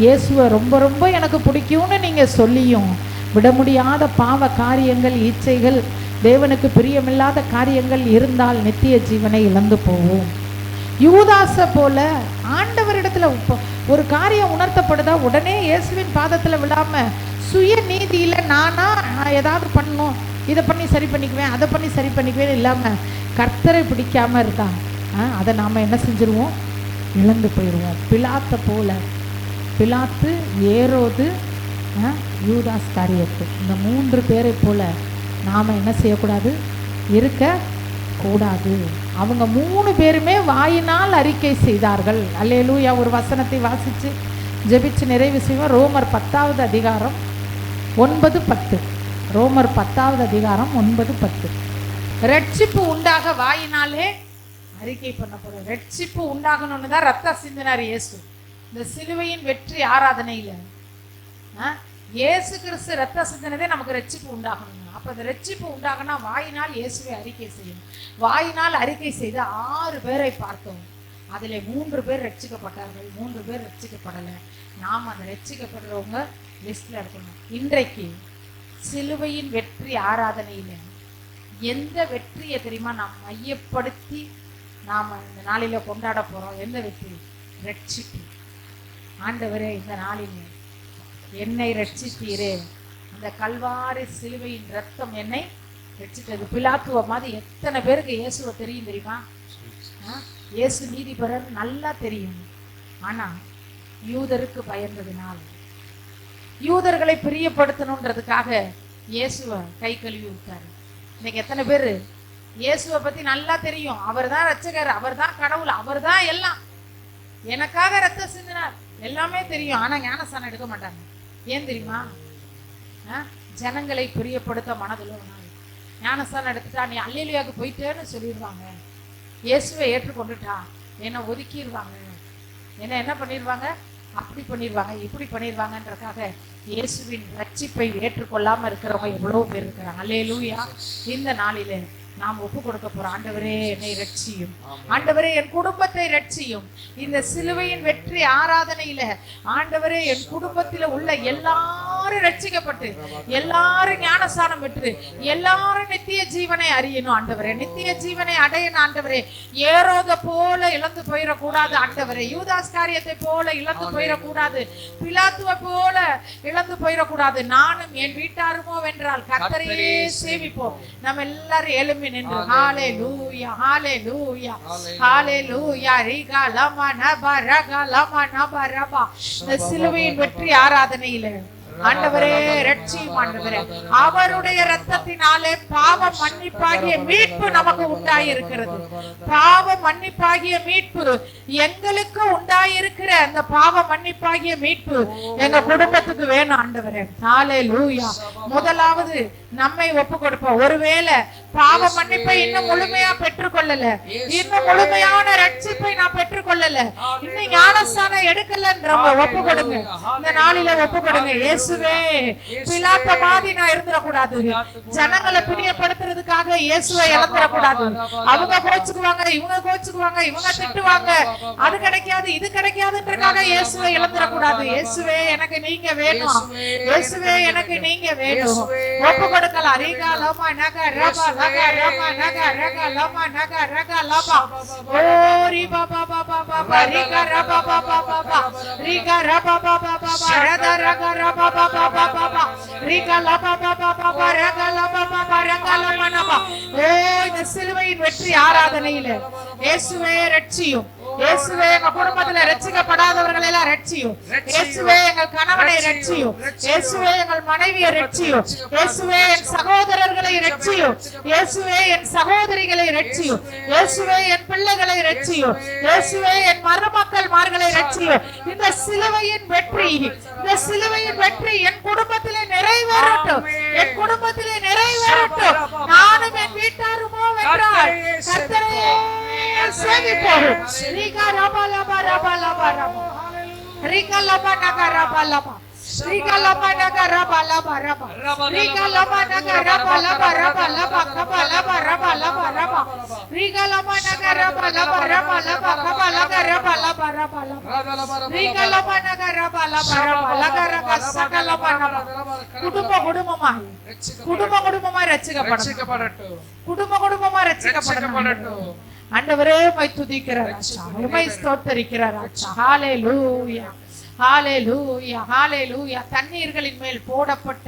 இயேசுவை ரொம்ப ரொம்ப எனக்கு பிடிக்கும்னு நீங்கள் சொல்லியும் விட முடியாத பாவ காரியங்கள், இச்சைகள், தேவனுக்கு பிரியமில்லாத காரியங்கள் இருந்தால் நித்திய ஜீவனை இழந்து போவோம். யூதாசை போல ஆண்டவரிடத்துல ஒரு காரியம் உணர்த்தப்படுதா, உடனே இயேசுவின் பாதத்தில் விடாமல் சுய நீதியில் நானா ஏதாவது பண்ணணும், இதை பண்ணி சரி பண்ணிக்குவேன், அதை பண்ணி சரி பண்ணிக்குவேன் இல்லாமல் கர்த்தரை பிடிக்காமல் இருந்தா அதை நாம் என்ன செஞ்சுருவோம், இழந்து போயிடுவோம். பிலாத்தை போல, பிலாத்து, ஏரோது, யூதாஸ் காரியத்து, இந்த 3 பேரை போல நாம் என்ன செய்யக்கூடாது, இருக்கக்கூடாது. அவங்க 3 பேருமே வாயினால் அறிக்கை செய்தார்கள். அல்லேலூயா. ஒரு வசனத்தை வாசித்து ஜெபிச்சு நிறைவு செய்வோம். ரோமர் 10வது அதிகாரம் 9-10. ரோமர் 10வது அதிகாரம் 9-10. ரட்சிப்பு உண்டாக வாயினாலே அறிக்கை பண்ணப்படும். ரட்சிப்பு உண்டாகணும்னு தான் ரத்த சிந்தினார் இயேசு. இந்த சிலுவையின் வெற்றி ஆராதனையில் இயேசு கிறிஸ்து ரத்த சிந்தினதே நமக்கு ரட்சிப்பு உண்டாகணும். அப்ப அந்த ரட்சிப்பு உண்டாகனா வாயினால் இயேசுவை அறிக்கை செய்யணும். வாயினால் அறிக்கை செய்து 6 பேரை பார்த்தோம். அதுல 3 பேர் ரட்சிக்கப்பட்டார்கள், 3 பேர் ரட்சிக்கப்படலை. நாம் அந்த ரட்சிக்கப்படுறவங்க லிஸ்ட்ல எடுக்கணும். இன்றைக்கு சிலுவையின் வெற்றி ஆராதனையில எந்த வெற்றியை தெரியுமா நாம் மையப்படுத்தி நாம இந்த நாளில கொண்டாட போறோம்? எந்த வெற்றி? ரட்சிப்பு. ஆண்டவரே, இந்த நாளிலே என்னை ரட்சித்தீரே. அந்த கல்வாரி சிலுவையின் ரத்தம் என்னை ரட்சித்தது. பிலாத்துவ மாதிரி எத்தனை பேருக்கு இயேசுவை தெரியும் தெரியுமா? இயேசு நீதிபரர் நல்லா தெரியும். ஆனா யூதருக்கு பயந்ததினால், யூதர்களை பிரியப்படுத்தணுன்றதுக்காக இயேசுவை கை கழுவி விட்டாரு. இன்னைக்கு எத்தனை பேரு இயேசுவை பத்தி நல்லா தெரியும், அவர் தான் ரட்சகர், அவர் தான் கடவுள், அவர் தான் எல்லாம், எனக்காக ரத்தம் சிந்தினார், எல்லாமே தெரியும். ஆனா ஞானஸ்தானம் எடுக்க மாட்டாங்க. ஏன் தெரியுமா? ஜனங்களை பிரியப்படுத்த மனதில் ஞானஸ்தானம் எடுத்துட்டா நீ அல்லேலூயாக்கு போயிட்டேன்னு சொல்லிடுவாங்க. இயேசுவை ஏற்றுக்கொண்டுட்டா என்னை ஒதுக்கிடுவாங்க, என்ன பண்ணிடுவாங்க, அப்படி பண்ணிடுவாங்க, இப்படி பண்ணிடுவாங்கன்றதுக்காக இயேசுவின் ரட்சிப்பை ஏற்றுக்கொள்ளாம இருக்கிறவங்க எவ்வளவு பேர் இருக்கிறாங்க. அல்லேலூயா. இந்த நாளிலே நாம் ஒப்பு கொடுக்க போறோம். ஆண்டவரே, என்னை ரட்சியும், ஆண்டவரே என் குடும்பத்தை ரட்சியும். இந்த சிலுவையின் வெற்றி ஆராதனையில ஆண்டவரே என் குடும்பத்தில உள்ள எல்லாரும் ரட்சிக்கப்பட்டு, எல்லாரும் ஞானஸ்தானம் பெற்று, எல்லாரும் நித்திய ஜீவனை அறியணும். ஆண்டவரே, நித்திய ஜீவனை அடையணும். ஆண்டவரே, ஏரோத போல இழந்து போயிடக்கூடாது. ஆண்டவரே, யூதாஸ் காரியத்தை போல இழந்து போயிடக்கூடாது, பிலாத்துவ போல இழந்து போயிடக்கூடாது. நானும் என் வீட்டாருமோ வென்றால் கர்த்தரையே சேவிப்போம். நம்ம எல்லாரும் எழும்பி நின்று ஹalleluya ஹalleluya ஹalleluya ரிகா லமா நபா ரகா லமா நபா ரபா. இந்த சிலுவையின் வெற்றி ஆராதனையில ஆண்டவரே ரட்சியும். ஆண்டவரே, அவருடைய இரத்தத்தினாலே பாவ மன்னிப்பாகிய மீட்பு நமக்கு உண்டாயிருக்கிறது. பாவ மன்னிப்பாகிய மீட்பு எங்களுக்கு உண்டாயிருக்கிற அந்த பாவ மன்னிப்பாகிய மீட்பு எங்க குடும்பத்துக்கு வேணும். ஆண்டவரே, ஹalleluya. முதலாவது நம்மை ஒப்பு கொடுப்போம். ஒருவேளை பாவ மன்னிப்பை இன்னும் முழுமையா பெற்றுக்கொள்ளல, இன்னும் முழுமையான ரட்சிப்பை நான் பெற்றுக்கொள்ளல, இன்னும் ஞானஸ்தானம் எடுக்கலன்றவங்க ஒப்பு கொடுங்க. இந்த நாளில ஒப்பு கொடுங்க. இயேசுவே, பிலாத்த மாதிரி நான் இருந்துடக்கூடாது. ஜனங்களை பிரியப்படுத்துறதுக்காக இயேசுவை இழந்துடக்கூடாது. அவங்க கோச்சுக்குவாங்க, இவங்க கோச்சுக்குவாங்க, இவங்க திட்டுவாங்க, அது கிடைக்காது இது கிடைக்காதுன்றதுக்காக இயேசுவை இழந்துடக்கூடாது. இயேசுவே, எனக்கு நீங்க வேணும். இயேசுவே, எனக்கு நீங்க வேணும். ஒப்பு கொடுக்கலாம். ரீகா லமா நக ரபா லக ரபா நக ரக லமா நக ரக லபா. ஓ ரிபா பாபா பாபா ரீகா ரபா பாபா பாபா ரீகா ரபா பாபா பாபா ரத ரக ரபா பாபா பாபா ரீகா லபா பாபா பாபா ரக லபா பாபா ரக லமா நபா. ஓ, இந்த சிலுவையின் வெற்றி ஆராதனையில இயேசுவே ரட்சியும். இயேசுவே, எங்க குடும்பத்துல ரட்சிக்கப்படாதவர்களை எல்லாம் ரட்சியும். இயேசுவே, எங்கள் கணவனை ரட்சியும். இயேசுவே, எங்கள் மனைவியை ரட்சியும். இயேசுவே, என் சகோதரர்களை ரட்சியும். இயேசுவே, என் சகோதரிகளை ரட்சியும். இயேசுவே, என் பிள்ளைகளை ரட்சியும். இயேசுவே, என் மருமக்கள் மார்களை ரட்சியும். இந்த சிலுவையின் வெற்றி, இந்த சிலுவையின் வெற்றி என் குடும்பத்திலே நிறைவேறட்டும், என் குடும்பத்திலே நிறைவேறட்டும். நானும் என் வீட்டாருமோ வென்றால் கர்த்தரையே சேவிப்போம். ரீகா ரபா லபா ரபா லபா ரபா ரீகா லபா நக ரபா லபா ரீகா லபா நக ரபா லபா ரபா ரீகா லபா நக ரபா லபா ரபா லபா கபா லபா ரபா லபா ரபா ரீகா லபா நக ரபா லபா ரபா லபா கபா லக ரபா லபா ரபா லபா ரீகா லபா நக ரபா லபா ரபா லக ரக சக லபா லபா. குடும்பமாய் ரட்சிக்கப்படட்டும். குடும்பமாய் ரட்சிக்கப்படட்டும். ஆண்டவரே, உம்மை துதிக்கிறார், உம்மை ஸ்தோத்தரிக்கிறார். ஹalleluya ஹalleluya ஹalleluya. தண்ணீர்களின் மேல் போடப்பட்ட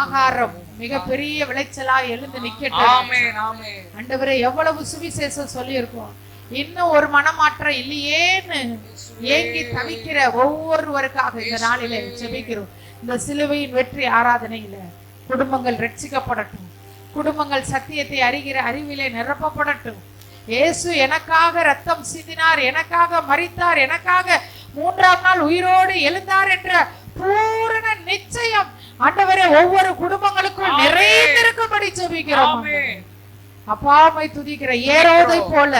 ஆகாரம் மிகப்பெரிய விளைச்சலா எழுந்து நிக்கட்டும். ஆமென் ஆமென். ஆண்டவரே, எவ்வளவு சுவிசேஷம் சொல்லி இருக்கோம், இன்னும் ஒரு மனமாற்றம் இல்லையேன்னு ஏங்கி தவிக்கிற ஒவ்வொருவருக்காக இந்த நாளிலே ஜெபிக்கிறோம். இந்த சிலுவையின் வெற்றி ஆராதனையில குடும்பங்கள் ரட்சிக்கப்படட்டும். குடும்பங்கள் சத்தியத்தை அறிகிற அறிவிலே நிரப்பப்படட்டும். இயேசு எனக்காக ரத்தம் சிந்தினார், எனக்காக மரித்தார், எனக்காக 3ஆம் நாள் உயிரோடு எழுந்தார் என்ற பூரண நிச்சயம் ஆண்டவரே ஒவ்வொரு குடும்பங்களுக்கும் நிறைந்திருக்கும்படி ஜெபிக்கிறோம். அப்பா, உம்மை துதிக்கிற. ஏரோதை போல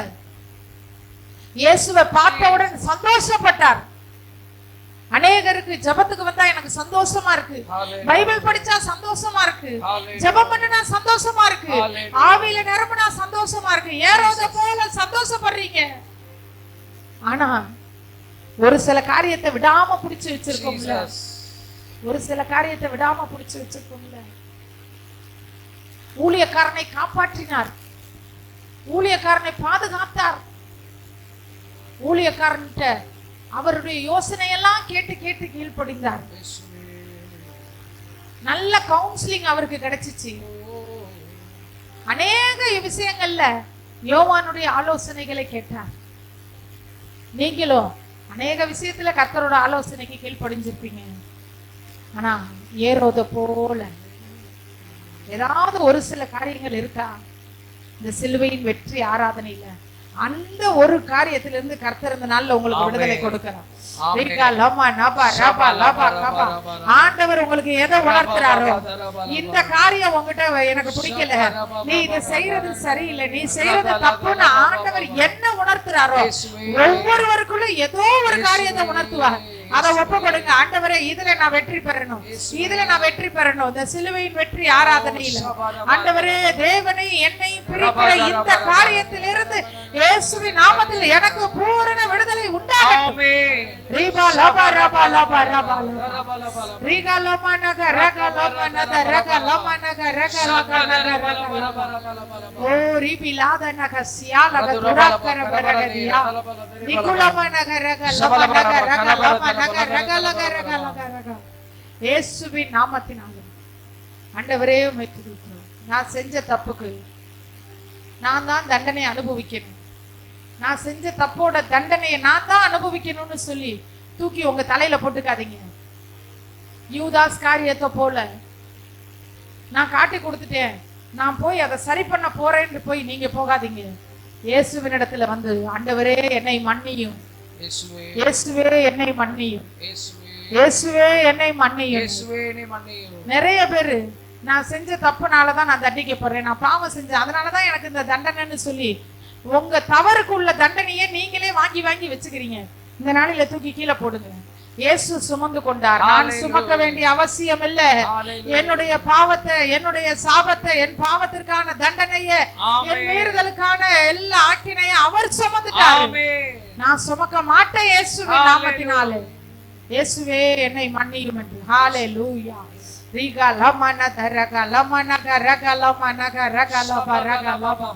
இயேசுவை பார்த்தவுடன் சந்தோஷப்பட்டார். அநேகருக்கு ஜெபத்துக்கு வந்தா எனக்கு சந்தோஷமா இருக்கு, பைபிள் படிச்சா சந்தோஷமா இருக்கு, ஜெபம் பண்ணினா சந்தோஷமா இருக்கு, ஆவியில நிரம்பினா சந்தோஷமா இருக்கு, ஏரோத போல சந்தோஷப்படுறீங்க. ஆனா ஒரு சில காரியத்தை விடாம புடிச்சு வச்சிருக்கோம்ல, ஒரு சில காரியத்தை விடாம புடிச்சு வச்சிருக்கோம்ல. ஊழியக்காரனை காப்பாற்றினார், ஊழியக்காரனை பாதுகாத்தார், ஊழியக்காரன்ட்ட அவருடைய யோசனை எல்லாம் கேட்டு கேட்டு கீழ்ப்படிந்தார். நல்ல கவுன்சிலிங் அவருக்கு கிடைச்சிச்சு. அநேக விஷயங்கள்ல யோவானுடைய ஆலோசனைகளை கேட்டார். நீங்களும் அநேக விஷயத்துல கர்த்தரோட ஆலோசனைக்கு கீழ்ப்படிஞ்சிருப்பீங்க. ஆனா ஏரோத போல ஏதாவது ஒரு சில காரியங்கள் இருக்கா இந்த சிலுவையின் வெற்றி ஆராதனையில? அந்த ஒரு காரியத்திலிருந்து கர்த்தர் இந்த நாள்ல உங்களுக்கு விடுதலை கொடுக்கிறார். ஆண்டவர் உங்களுக்கு எதை உணர்த்துறாரோ, இந்த காரியம் உங்ககிட்ட எனக்கு பிடிக்கல, நீ இதை செய்யறது சரியில்லை, நீ செய்யறது தப்புன்னு ஆண்டவர் என்ன உணர்த்துறாரோ, ஒவ்வொருவருக்குள்ள ஏதோ ஒரு காரியத்தை உணர்த்துவார். அதை ஒப்பு கொடுங்க. ஆண்டவரே, இதுல நான் வெற்றி பெறணும், இதுல நான் வெற்றி பெறணும். இந்த சிலுவையின் வெற்றி ஆராதனையில ஆண்டவரே, தேவனை என்னை பிரிக்கிற இந்த காரியத்திலிருந்து இயேசுவின் நாமத்தில் எனக்கு பூரண விடுதலை உண்டாகட்டும். ரீபா லபா ரபா லபா ரபா ரீகா லமா நக ரகா லமா நக ரகா லமா நக ரகா லகா நக ஓ ரீபி லாத நக சியா லக துராக்கர பரகதியா நிகுலமா நக ரகா லமா நக ரகா லமா நக ரகா லகா ரகா லகா ரகா. இயேசுவின் நாமத்தினால ஆண்டவரே உம்மை துதிக்கிறோம். நான் செஞ்ச தப்புக்கு நான் தான் தண்டனை அனுபவிக்கணும், நான் செஞ்ச தப்போட தண்டனையை நான் தான் அனுபவிக்கணும்னு சொல்லி தூக்கி உங்க தலையில போட்டுக்காதீங்க. யூதாஸ் காரியத்தை போல நான் காட்டி கொடுத்துட்டேன், நான் போய் அதை சரி பண்ண போறேன்னு போய் நீங்க போகாதீங்க. இயேசுவின் இடத்துல வந்து ஆண்டவரே என்னை மன்னியும், இயேசுவே என்னை மன்னியும், இயேசுவே என்னை மன்னியும். நிறைய பேரு நான் செஞ்ச தப்புனாலதான் நான் தண்டிக்கப்படுறேன், நான் பாவம் செஞ்சேன் அதனாலதான் எனக்கு இந்த தண்டனைன்னு சொல்லி உங்க தவறுக்குள்ள தண்டனையை நீங்களே வாங்கி வாங்கி வச்சுக்கிறீங்க. இந்த நாளில தூக்கி கீழே போடுங்க. இயேசு சுமந்து கொண்டார், நான் சுமக்க வேண்டிய அவசியம் இல்ல. என்னுடைய பாவத்தை, என்னுடைய சாபத்தை, என் பாவத்திற்கான தண்டனையை, என் மீறுதலுக்கான எல்லா ஆக்கினையை அவர் சுமந்துட்டார். நான் சுமக்க மாட்டேன் இயேசுவின் நாமத்தினாலே. இயேசுவே என்னை மன்னியும் என்று. ஹalleluya. ரீகா லமன தரகா லமன கரகா லமன கரகா லபா ரகா லபா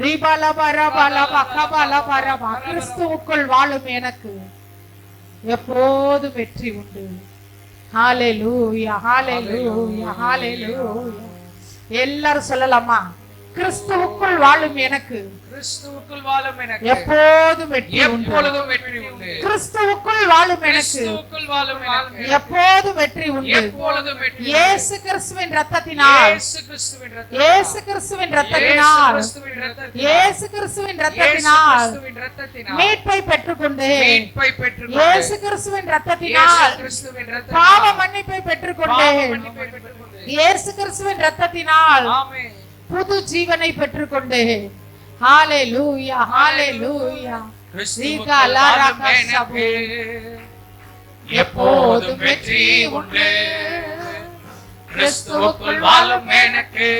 ரீபா லபா ரபா லபா கபா லபா ரபா. கிறிஸ்துவுக்குள் வாழும் எனக்கு எப்போதும் வெற்றி உண்டு. ஹalleluya, ஹalleluya, ஹalleluya. எல்லாரும் சொல்லலாமா? கிறிஸ்துவுக்குள் வாழும் எனக்கு, கிறிஸ்துவுக்குள் வாழும் எனக்கு எப்போதும் வெற்றி உண்டு, எப்பொழுதும் வெற்றி உண்டு. கிறிஸ்துவுக்குள் வாழும் எனக்கு, கிறிஸ்துவுக்குள் வாழும் எனக்கு எப்போதும் வெற்றி உண்டு, எப்பொழுதும் வெற்றி உண்டு. இயேசு கிறிஸ்துவின் இரத்தத்தினால், இயேசு கிறிஸ்துவின் இரத்தத்தினால், இயேசு கிறிஸ்துவின் இரத்தத்தினால், இயேசு கிறிஸ்துவின் இரத்தத்தினால் மீட்பை பெற்றுக்கொண்டு, மீட்பை பெற்றுக்கொண்டு, இயேசு கிறிஸ்துவின் இரத்தத்தினால் பாவ மன்னிப்பை பெற்றுக்கொண்டு, இயேசு கிறிஸ்துவின் இரத்தத்தினால் ஆமென் புது ஜீவனை பெற்றுக்கொண்டு. ஹalleluya, ஹalleluya. கிறிஸ்துவுக்குள் வாழும் எனக்கு எப்போதும் வெற்றி உண்டு, கிறிஸ்துவுக்குள் வாழும் எனக்கு